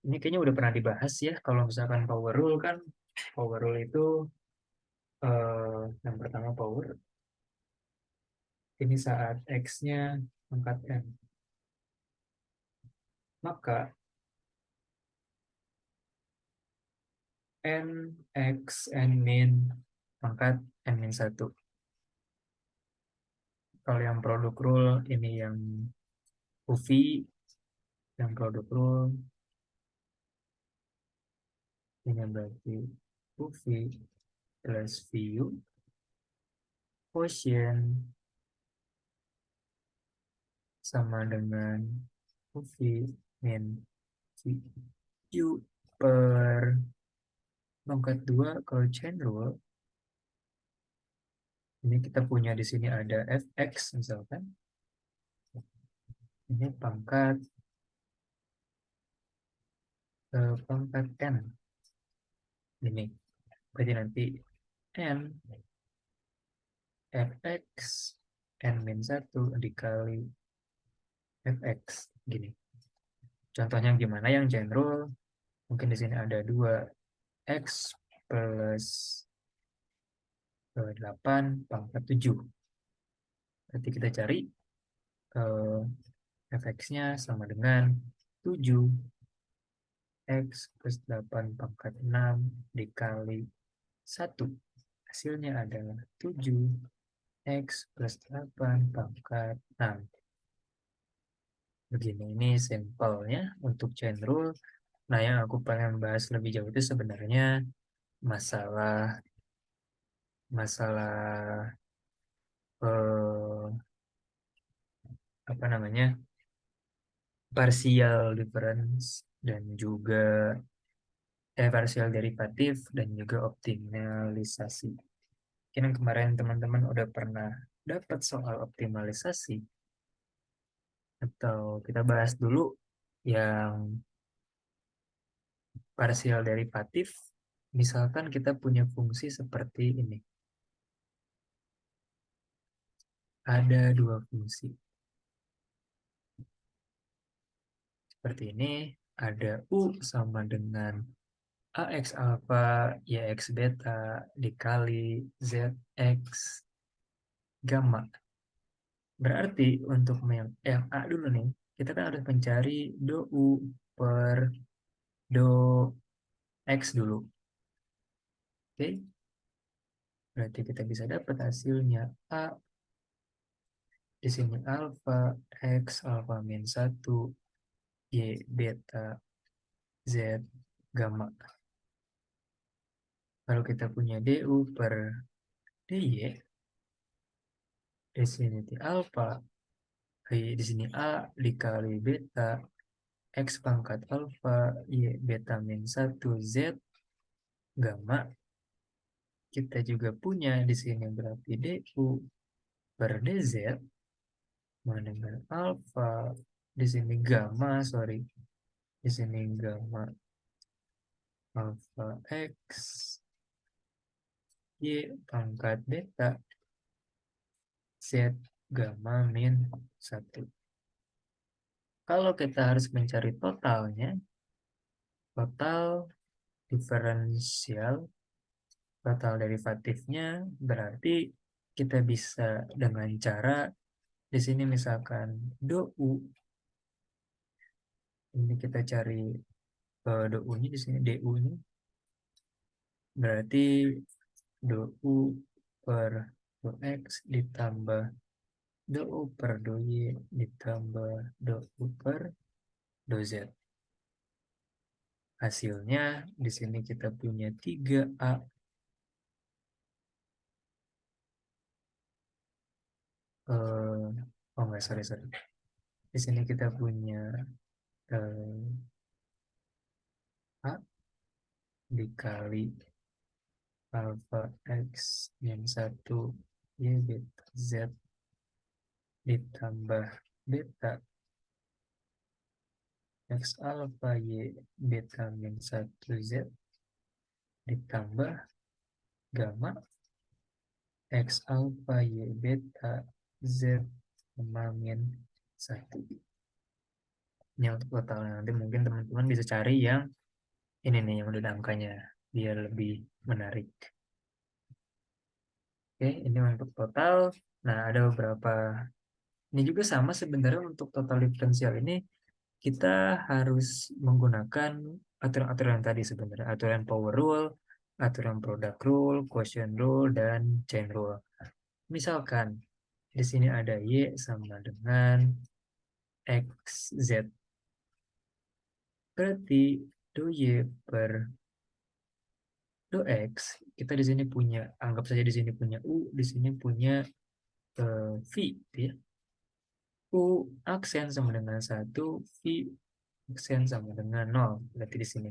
ini kayaknya udah pernah dibahas ya. Kalau misalkan power rule kan, power rule itu yang pertama power. Ini saat X-nya angkat N. Maka N, X, N min pangkat N min 1. Kalau yang produk rule ini yang UV, yang produk rule ini berarti UV plus VU quotient sama dengan UV min VU per pangkat 2. Kalau chain rule ini kita punya di sini ada Fx misalkan. Ini pangkat pangkat N. Ini berarti nanti N Fx N min 1 dikali Fx gini. Contohnya gimana yang chain rule? Mungkin di sini ada 2 X plus 8 pangkat 7. Berarti kita cari Fx-nya sama dengan 7 X plus 8 pangkat 6 dikali 1. Hasilnya adalah 7 X plus 8 pangkat 6. Begini, ini sampelnya untuk chain rule. Nah, yang aku pengen bahas lebih jauh itu sebenarnya masalah eh, apa namanya, partial difference dan juga partial derivatif dan juga optimalisasi. Mungkin kemarin teman-teman udah pernah dapat soal optimalisasi, atau kita bahas dulu yang partial derivatif. Misalkan kita punya fungsi seperti ini. Ada 2 fungsi. Seperti ini, ada U sama dengan AX alpha, YX beta dikali ZX gamma. Berarti untuk yang A dulu nih, kita kan harus mencari do U per do X dulu. Oke? Berarti kita bisa dapat hasilnya A di sini alpha X alpha min 1 Y beta Z gamma. Kalau kita punya DU per DY, di sini di alpha, di sini A dikali beta X pangkat alpha Y beta min 1 Z gamma. Kita juga punya di sini berarti DU per DZ dengan alpha, di sini gamma, di sini gamma alpha X Y pangkat beta Z gamma min 1. Kalau kita harus mencari totalnya, total diferensial, total derivatifnya, berarti kita bisa dengan cara di sini misalkan do U, ini kita cari do U-nya di sini du-nya, berarti do U per do X ditambah do U per do Y ditambah do U per do Z. Hasilnya di sini kita punya 3A oh enggak, sorry. Di sini kita punya A dikali alpha X min 1 Y beta Z ditambah beta X alpha Y beta min 1 Z ditambah gamma X alpha Y beta Z min 1. Ini untuk totalnya. Nanti mungkin teman-teman bisa cari yang ini nih, yang udah angkanya, biar lebih menarik. Oke, ini untuk total. Nah, ada beberapa. Ini juga sama sebenarnya untuk total diferensial ini, kita harus menggunakan aturan-aturan tadi sebenarnya. Aturan power rule, aturan product rule, quotient rule, dan chain rule. Misalkan, di sini ada Y sama dengan XZ. Berarti do Y per do X, kita di sini punya, anggap saja di sini punya U, di sini punya V, ya. U aksen sama dengan 1, V aksen sama dengan 0. Berarti di sini.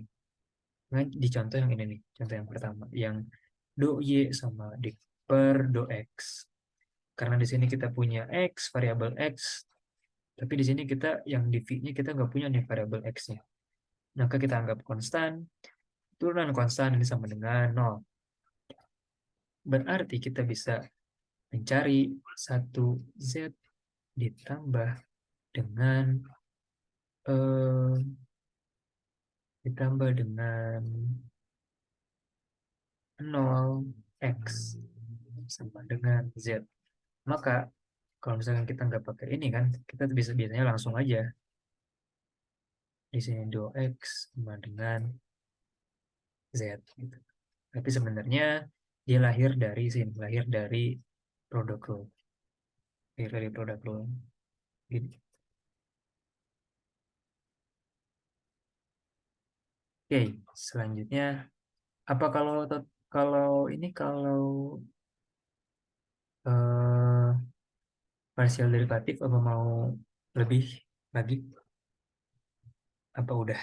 Nah, di contoh yang ini nih, contoh yang pertama, yang do Y sama di per do X. Karena di sini kita punya X, variabel X, tapi di sini kita, yang di V-nya kita nggak punya nih variabel X-nya. Maka kita anggap konstan, turunan konstan ini sama dengan 0. Berarti kita bisa mencari 1Z ditambah dengan ditambah dengan 0x sama dengan Z. Maka kalau misalkan kita nggak pakai ini kan, kita bisa biasanya langsung aja di sini 2x sama dengan Z gitu. Tapi sebenarnya dia lahir dari sini, lahir dari produk rule. Lahir dari produk rule. Gitu. Oke, selanjutnya apa kalau ini kalau eh, partial derivatif apa mau lebih lagi? Apa udah?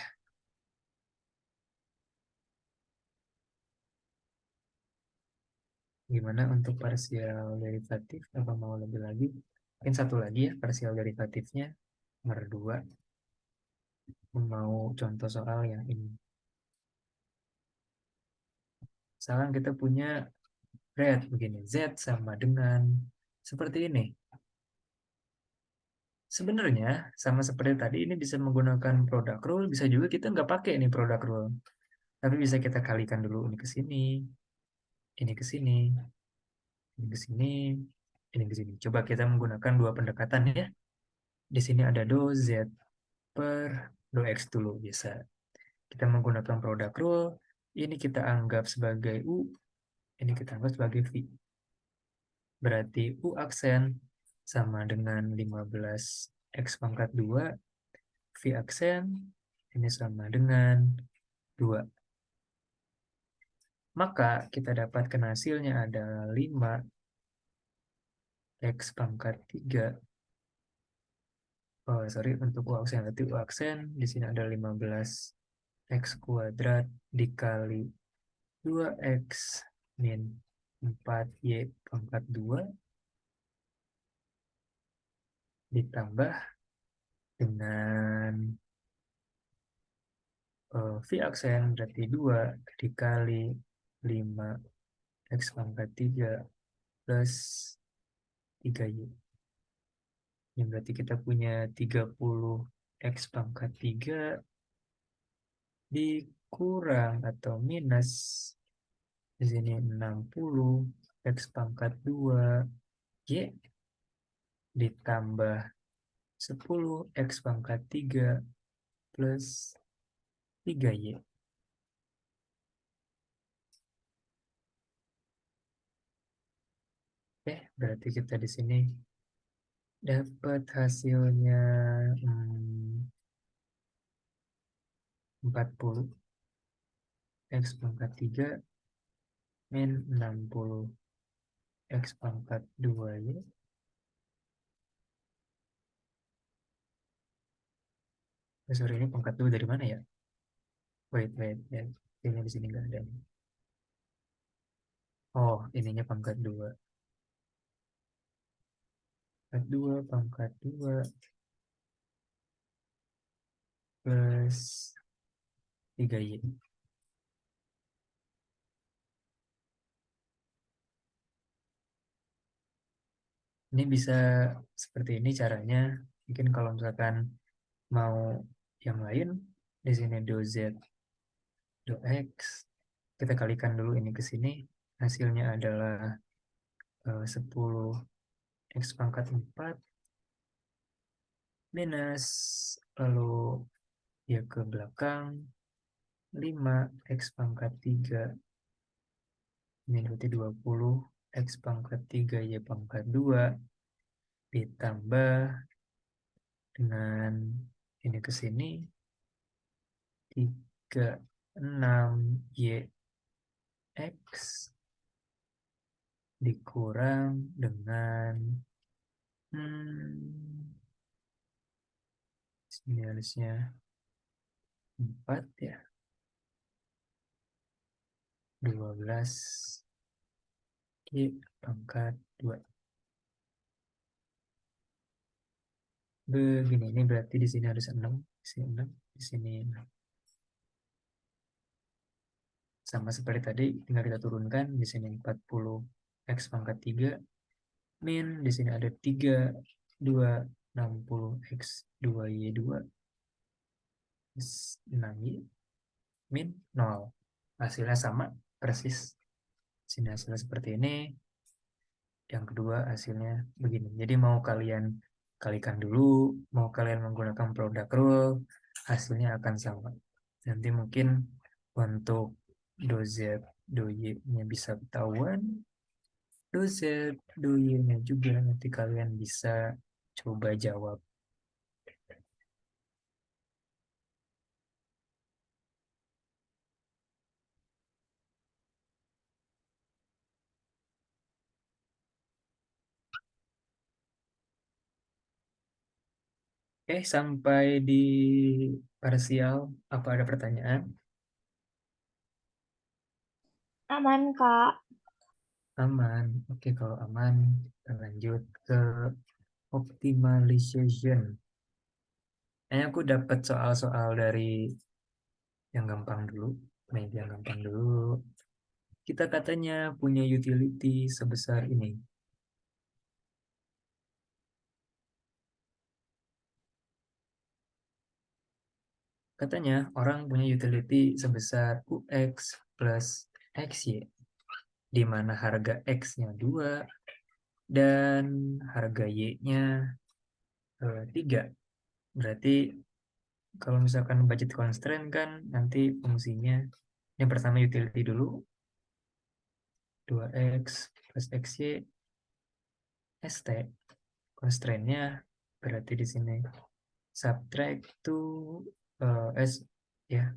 Gimana untuk partial derivatif? Apa mau lebih lagi? Mungkin satu lagi ya partial derivatifnya. Nomor 2. Mau contoh soal yang ini. Misalkan kita punya red begini. Z sama dengan seperti ini. Sebenarnya sama seperti tadi ini bisa menggunakan product rule. Bisa juga kita nggak pakai ini product rule. Tapi bisa kita kalikan dulu ini ke sini. Ini ke sini. Ini ke sini. Ini ke sini. Coba kita menggunakan dua pendekatan ya. Di sini ada do Z per do X dulu bisa. Kita menggunakan produk rule, ini kita anggap sebagai U, ini kita anggap sebagai V. Berarti U aksen sama dengan 15X pangkat 2, V aksen ini sama dengan 2. Maka kita dapatkan hasilnya adalah 5X pangkat 3. Oh, sorry, untuk U aksen, berarti U aksen di sini ada 15X kuadrat dikali 2X min 4Y pangkat 2 ditambah dengan V aksen berarti 2 dikali 5X pangkat 3 plus 3Y. Ini berarti kita punya 30X pangkat 3 dikurang atau minus di sini 60X pangkat 2 Y ditambah 10X pangkat 3 plus 3Y. Oke, berarti kita di sini dapat hasilnya 40 X pangkat 3 min 60 X pangkat 2Y Sorry, ini pangkat 2 dari mana ya? Wait. Ini di sini nggak ada. Oh, ininya pangkat 2. Pangkat 2 plus 3Y. Ini bisa seperti ini caranya. Mungkin kalau misalkan mau yang lain, di sini do Z, do X. Kita kalikan dulu ini ke sini. Hasilnya adalah 10 X pangkat 4 minus, lalu ya ke belakang 5 X pangkat 3 ini berarti 20 X pangkat 3 Y pangkat 2 ditambah dengan ini ke sini 36 Y X dikurang dengan sini harusnya 4 ya, 12 Y pangkat 2. Begini, ini berarti di sini harus 6, di sini 6, di sini 6. Sama seperti tadi, tinggal kita turunkan. Di sini 40 X pangkat 3 min, di sini ada 3, 2, 60 X 2Y2 6Y min 0. Hasilnya sama persis. Sini hasilnya seperti ini. Yang kedua hasilnya begini. Jadi mau kalian kalikan dulu, mau kalian menggunakan product rule, hasilnya akan sama. Nanti mungkin untuk do Z, do Y-nya bisa ketahuan, do Z, do Y-nya juga nanti kalian bisa coba jawab. Sampai di parsial, apa ada pertanyaan? Aman, Kak. Aman. Oke, kalau aman, kita lanjut ke optimization. Aku dapat soal-soal dari yang gampang dulu. Yang gampang dulu. Kita katanya punya utility sebesar ini. Katanya orang punya utility sebesar UX plus XY, di mana harga X-nya 2 dan harga Y-nya 3. Berarti kalau misalkan budget constraint kan nanti fungsinya yang pertama utility dulu, 2X plus XY ST. Constraint-nya berarti di sini subtract to S ya.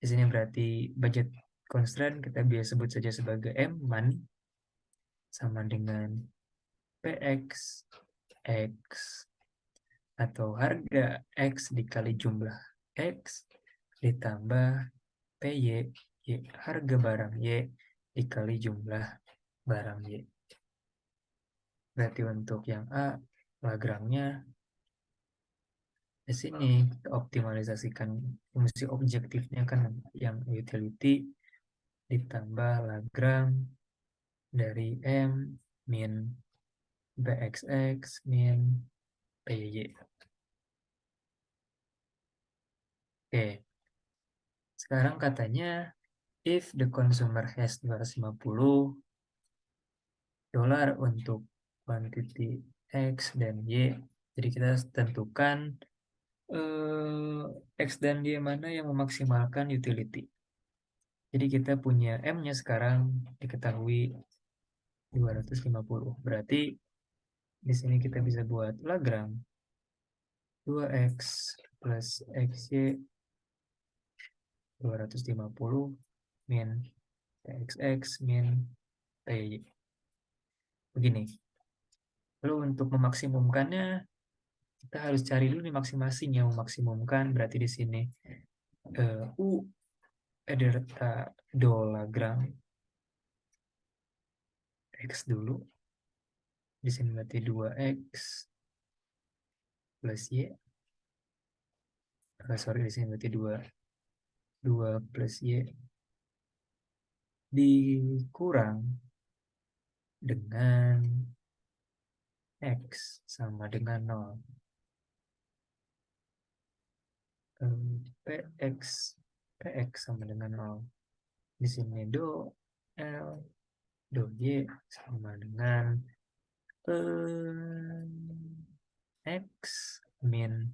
Di sini berarti budget constraint kita biasa sebut saja sebagai M, money, sama dengan PX X atau harga X dikali jumlah X ditambah PY, harga barang Y dikali jumlah barang Y. Berarti untuk yang A, Lagrange-nya di sini kita optimalisasikan fungsi objektifnya kan yang utility ditambah Lagrange dari M min BXX min PY. Oke, sekarang katanya if the consumer has $250 untuk quantity X dan Y, jadi kita tentukan X dan Y mana yang memaksimalkan utility. Jadi kita punya M-nya sekarang diketahui 250. Berarti di sini kita bisa buat Lagrange 2X plus XY 250 min PXX min PY. Begini. Lalu untuk memaksimumkannya kita harus cari dulu nih masing-masing yang memaksimumkan. Berarti di sini U delta do Lagrange X dulu. Di sini berarti 2X plus Y. Sorry, di sini berarti 2 plus Y dikurang dengan X sama dengan 0. PX sama dengan 0. Di sini do L do Y sama dengan X min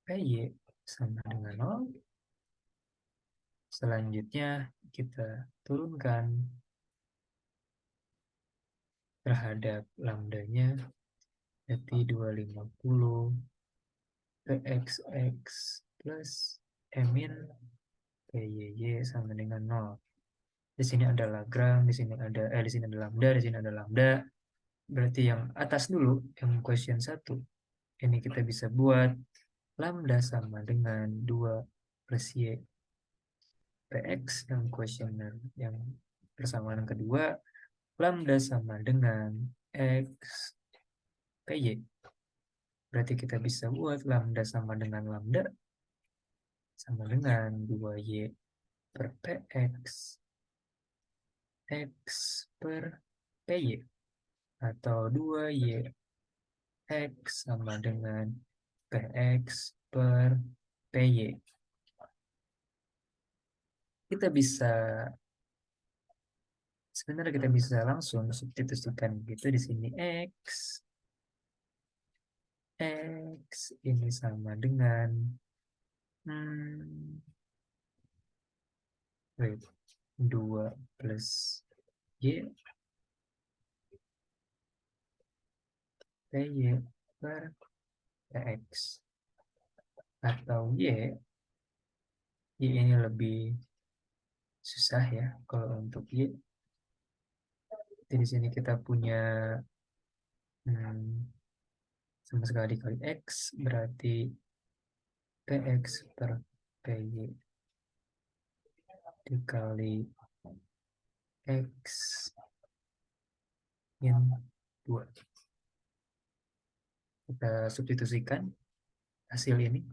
PY sama dengan 0. Selanjutnya kita turunkan terhadap lambdanya, jadi 250 PXX plus min PYY sama dengan 0. Di sini ada Lagrange, di sini ada lambda, di sini ada lambda. Berarti yang atas dulu, yang question 1. Ini kita bisa buat lambda sama dengan 2 plus Y. PX yang questionnaire yang persamaan kedua, lambda sama dengan X PY. Berarti kita bisa buat lambda sama dengan lambda sama dengan 2Y per PX X per PY atau 2Y X sama dengan PX per PY. Sebenarnya kita bisa langsung substitusikan gitu di sini X ini sama dengan 2 plus Y PY per PX atau Y ini lebih susah ya kalau untuk Y. Jadi di sini kita punya sama sekali dikali X berarti PX per PY dikali X min 2. Kita substitusikan hasil yang ini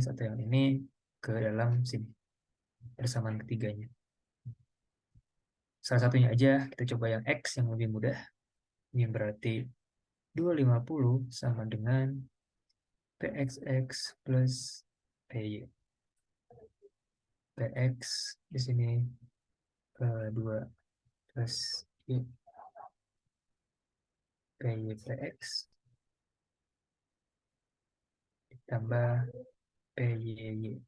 atau yang ini ke dalam sini persamaan ketiganya. Salah satunya aja kita coba yang X yang lebih mudah. Ini berarti 250 sama dengan PXX plus PY. PX di sini 2 plus Y PY PX ditambah PYY.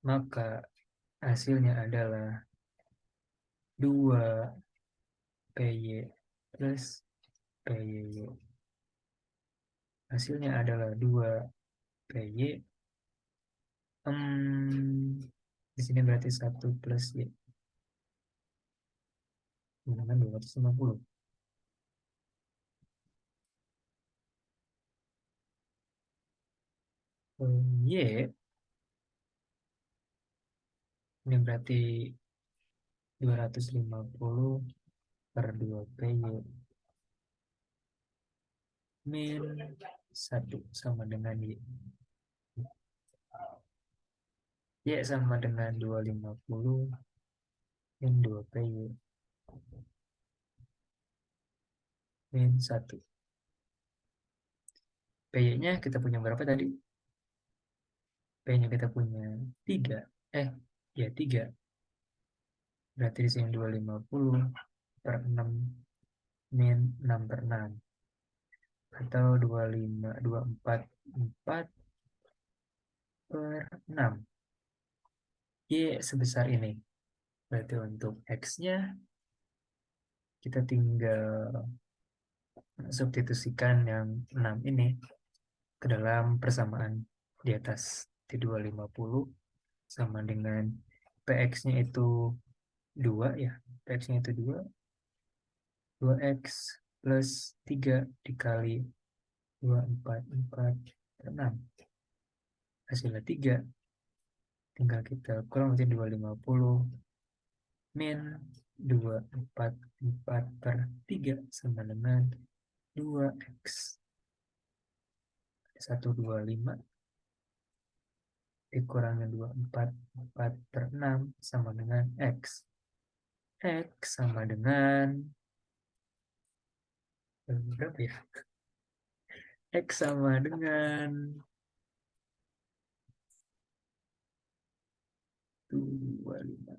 Maka hasilnya adalah 2 PY plus PYY. Hasilnya adalah 2 PY. Di sini berarti 1 plus Y. Dengan 250. Y ini berarti 250 per 2 PY min 1 sama dengan Y. Y sama dengan 250 min 2 PY min 1. PY-nya kita punya berapa tadi? PY-nya kita punya 3. 3. Berarti di sini 250 per 6 min 6 per 6. Atau 244 per 6. Y sebesar ini. Berarti untuk X-nya kita tinggal substitusikan yang 6 ini ke dalam persamaan di atas. Di 250 sama dengan PX-nya itu 2 ya. PX-nya itu 2. 2X plus 3 dikali 244 per 6. Hasilnya 3. Tinggal kita kurang berarti 250 min 244 per 3 sama dengan 2x. 125 dikurangin 244 per 6 sama dengan x. X sama dengan berapa ya? X sama dengan 25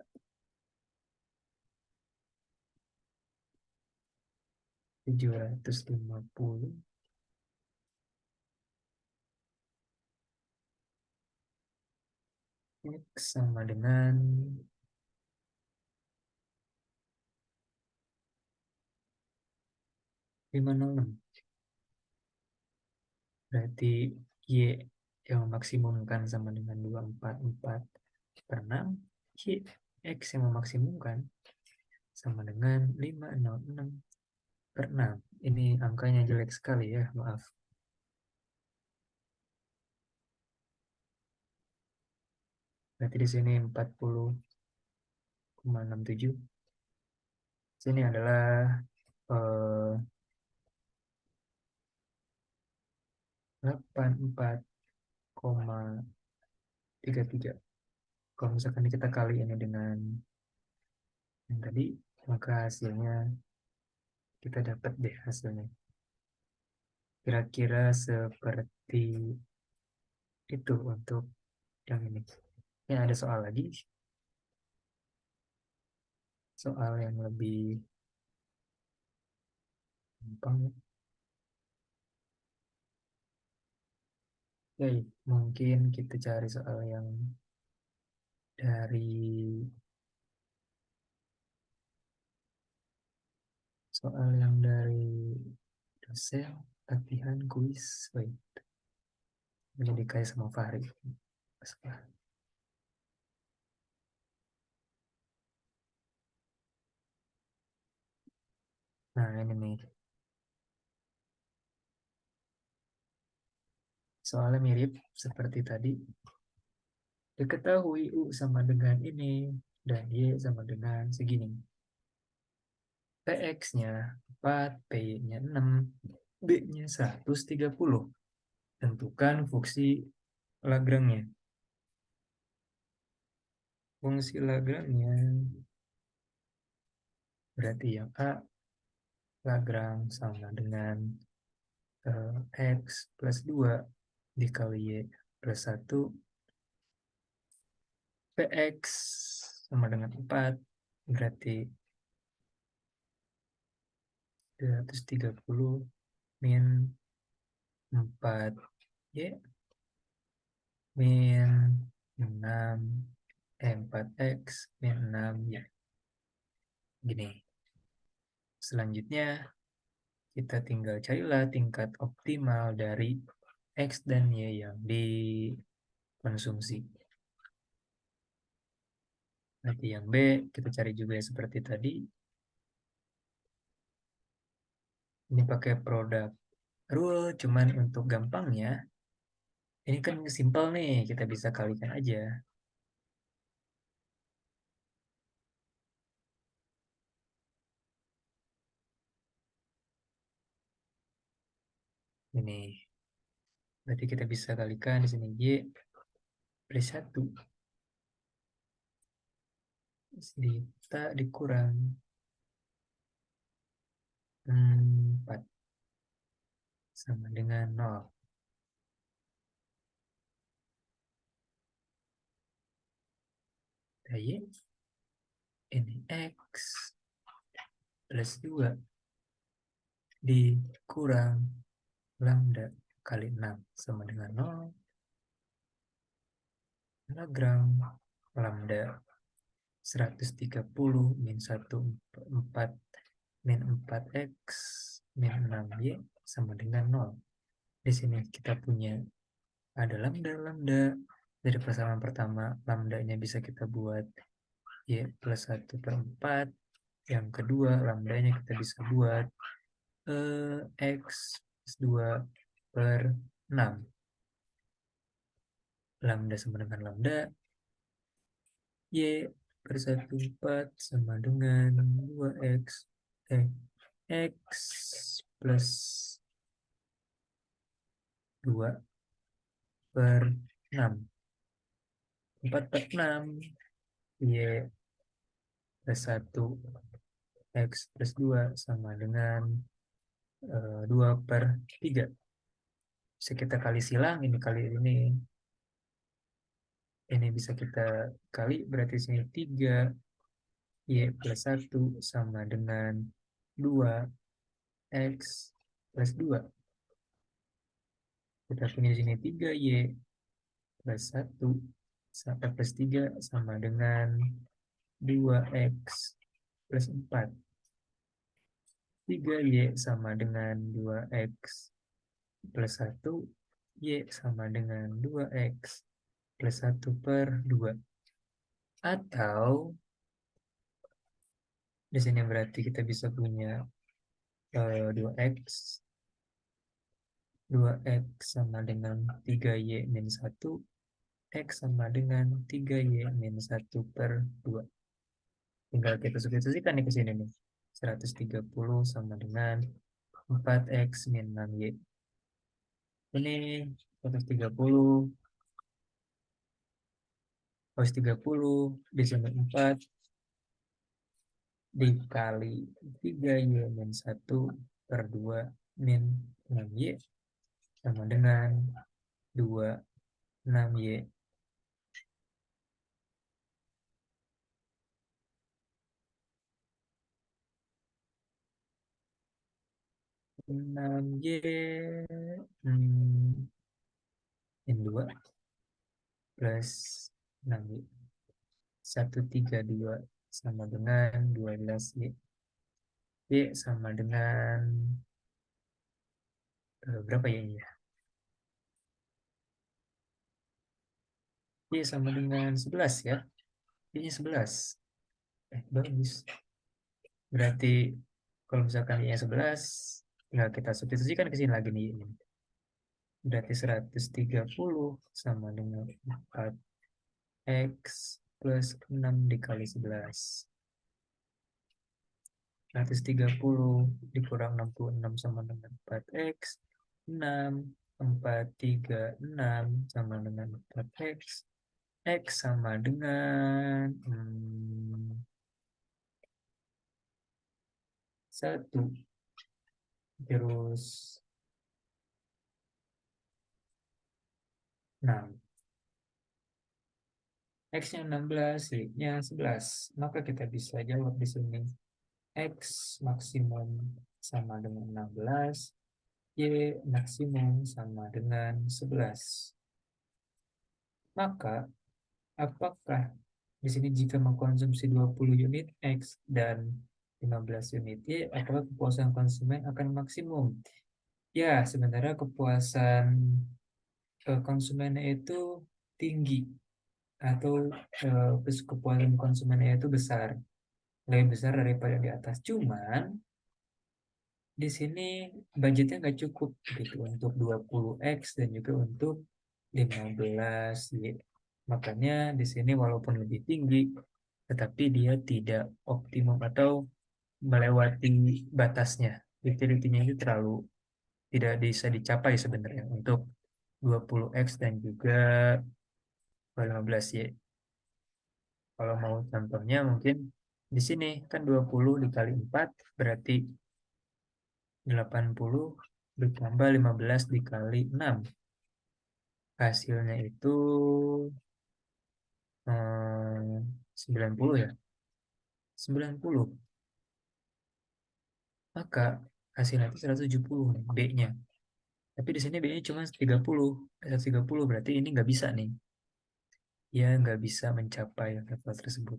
750 X sama dengan 506. Berarti Y yang memaksimumkan sama dengan 244 per 6. Y X yang memaksimumkan sama dengan 506 per 6. Ini angkanya jelek sekali ya, maaf. Berarti di sini 40,67. Sini adalah 84,33. Kalau misalkan kita kali ini dengan yang tadi, maka hasilnya kita dapat deh hasilnya. Kira-kira seperti itu untuk yang ini. Ya, ada soal lagi. Soal yang lebih gampang. Oke, mungkin kita cari soal yang dari dosen latihan kuis. Wait. Menjadi kayak sama Fahri. Nah, ini nih. Soalnya mirip seperti tadi. Diketahui U sama dengan ini dan Y sama dengan segini. PX-nya 4, PY-nya 6, B-nya 130. Tentukan fungsi Lagrange-nya. Fungsi Lagrange-nya berarti yang A Lagrange sama dengan X plus 2 dikali Y plus 1. PX sama dengan 4 berarti 230 min 4Y min 4X min 6Y. Gini. Selanjutnya, kita tinggal carilah tingkat optimal dari X dan Y yang dikonsumsi. Nanti yang B, kita cari juga seperti tadi. Ini pakai produk rule, cuman untuk gampangnya, ini kan simpel nih, kita bisa kalikan aja. Ini. Berarti kita bisa kalikan di sini Y plus 1. Kita dikurang 4 sama dengan 0. Y ini X plus 2 dikurang lambda kali 6 sama dengan 0. Lagrange lambda 130 min 14 min 4x min 6y sama dengan 0. Di sini kita punya ada lambda dari persamaan pertama, lambdanya bisa kita buat y plus 1/4. Yang kedua, lambdanya kita bisa buat X plus 2 per 6. Lambda sama dengan lambda. Y per 1/4 sama dengan 2X. X plus 2 per 6. 4 per 6. Y plus 1. X plus 2 sama dengan 2 per 3. Bisa kita kali silang, ini kali ini. Ini bisa kita kali, berarti sini 3. Y plus 1 sama dengan 2X plus 2. Kita punya di sini 3Y plus 1 sampai plus 3 sama dengan 2X plus 4. 3Y sama dengan 2X plus 1. Y sama dengan 2X plus 1 per 2. Atau di sini berarti kita bisa punya 2X. 2X sama dengan 3Y minus 1. X sama dengan 3Y minus 1 per 2. Tinggal kita substitusikan nih ke sini nih. 130 sama dengan 4X min 6Y. Ini 130. 130 di sini 4 dikali 3Y min 1 per 2 min 6Y sama dengan 26Y. 6Y min 2 plus 6Y. 132 sama dengan 12Y. Y sama dengan berapa ya ini ya? Y sama dengan 11 ya. Y-nya 11. Bagus. Berarti kalau misalkan Y-nya 11, tinggal kita substitusikan ke sini lagi nih. Berarti 130 sama dengan 4X plus 6 dikali 11. 130 dikurang 66 sama dengan 4X. 6, 4, 3, 6 sama dengan 4X. X sama dengan 1. Terus 6. X-nya 16, Y-nya 11. Maka kita bisa jawab di sini. X maksimum sama dengan 16. Y maksimum sama dengan 11. Maka, apakah di sini jika mengkonsumsi 20 unit X dan 15 unit Y, apakah kepuasan konsumen akan maksimum? Ya, sebenarnya kepuasan konsumennya itu tinggi, atau kepuasan konsumennya itu besar, lebih besar daripada di atas. Cuman di sini budgetnya nggak cukup gitu untuk 20X dan juga untuk 15Y. Makanya di sini walaupun lebih tinggi, tetapi dia tidak optimum atau melewati batasnya. Utility-nya itu terlalu tidak bisa dicapai sebenarnya untuk 20X dan juga 15Y. Kalau mau contohnya mungkin di sini kan 20 dikali 4 berarti 80 ditambah 15 dikali 6. Hasilnya itu 90 ya. 90. Maka hasilnya itu 170 nih, B-nya. Tapi di sini B-nya cuma 30. 130 berarti ini nggak bisa nih. Ya nggak bisa mencapai level tersebut.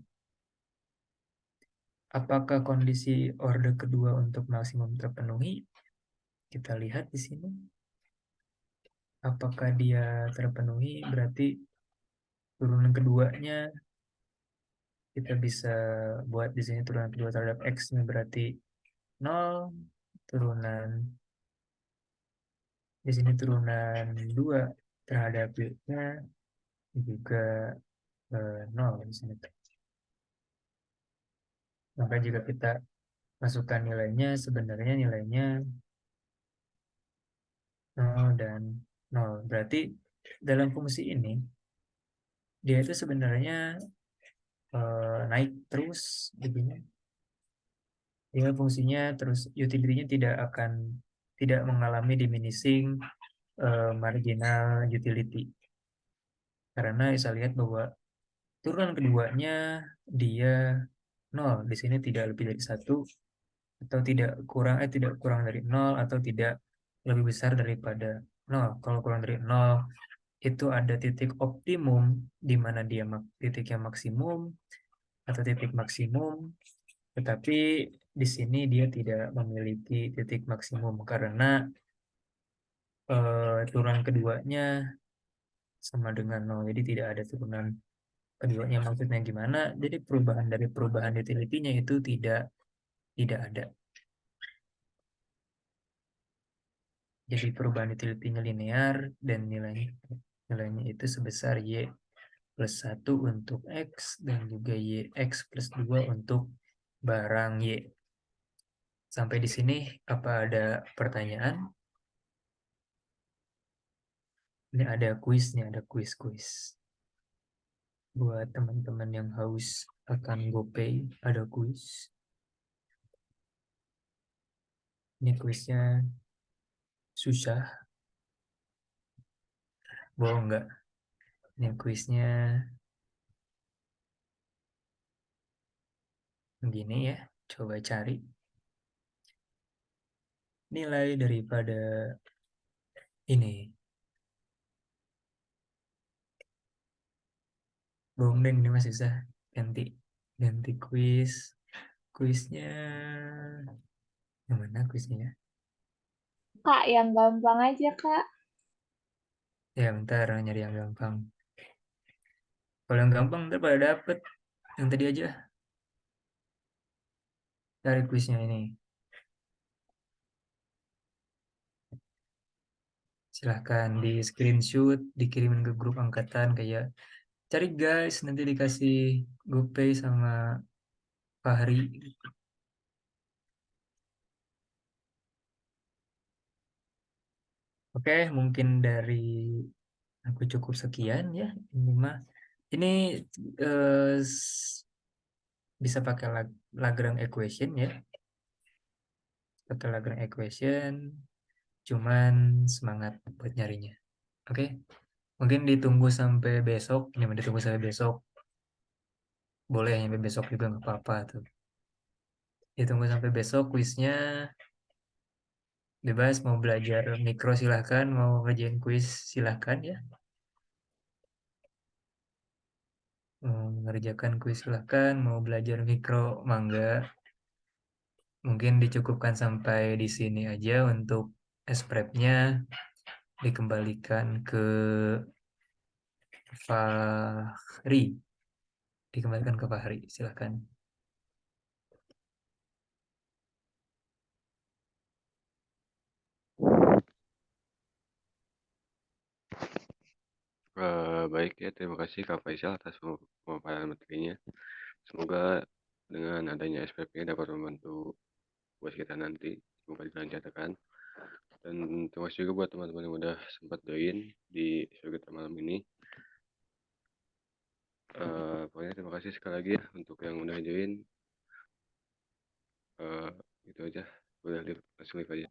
Apakah kondisi order kedua untuk maksimum terpenuhi? Kita lihat di sini. Apakah dia terpenuhi? Berarti turunan keduanya kita bisa buat di sini turunan kedua terhadap X-nya berarti 0. turunan di sini turunan 2 terhadap y-nya juga 0 di sini. Maka jika kita masukkan nilainya, sebenarnya nilainya 0 dan 0. Berarti dalam fungsi ini dia itu sebenarnya naik terus begini. Dia fungsinya terus, utility-nya tidak mengalami diminishing marginal utility. Karena bisa lihat bahwa turunan keduanya dia 0. Di sini tidak lebih dari 1 atau tidak kurang dari 0 atau tidak lebih besar daripada 0. Kalau kurang dari 0 itu ada titik optimum di mana dia titiknya maksimum atau titik maksimum, tetapi di sini dia tidak memiliki titik maksimum karena turunan keduanya sama dengan 0. Jadi tidak ada turunan keduanya. Maksudnya gimana? Jadi perubahan dari perubahan utility-nya itu tidak ada. Jadi perubahan utility-nya linear dan nilainya itu sebesar y plus 1 untuk x dan juga x plus 2 untuk barang y. Sampai di sini apa ada pertanyaan? Ini ada kuisnya, ada kuis. Buat teman-teman yang haus akan GoPay, ada kuis. Ini kuisnya susah. Bohong enggak? Ini kuisnya begini ya. Coba cari nilai daripada ini. Bohong deh, ini masih susah. Ganti kuis. Kuisnya yang mana kuisnya? Kak, yang gampang aja, Kak. Ya bentar, nyari yang gampang. Kalau yang gampang ntar pada dapet. Yang tadi aja. Cari kuisnya ini. Silahkan di screenshot, dikirimin ke grup angkatan kayak cari guys, nanti dikasih GoPay sama Fahri. Oke, mungkin dari aku cukup sekian ya. Ini eh, bisa pakai Lagrange equation ya. Pakai Lagrange equation, cuman semangat buat nyarinya. Oke, mungkin ditunggu sampai besok. Ini ditunggu sampai besok. Boleh sampai besok juga nggak apa-apa tuh. Ditunggu sampai besok kuisnya. Bebas mau belajar mikro silahkan, mau ngerjain kuis silahkan ya. Mau mengerjakan kuis silahkan, mau belajar mikro mangga. Mungkin dicukupkan sampai di sini aja untuk SPrep-nya, dikembalikan ke Fahri. Dikembalikan ke Fahri, silahkan. Baik ya, terima kasih Kak Faisal atas pemaparan materinya. Semoga dengan adanya SPP dapat membantu buat kita nanti. Semoga dilancarkan. Dan terima kasih juga buat teman-teman yang udah sempat join di show kita malam ini. Pokoknya terima kasih sekali lagi ya untuk yang udah join. Itu aja. Udah langsung live aja.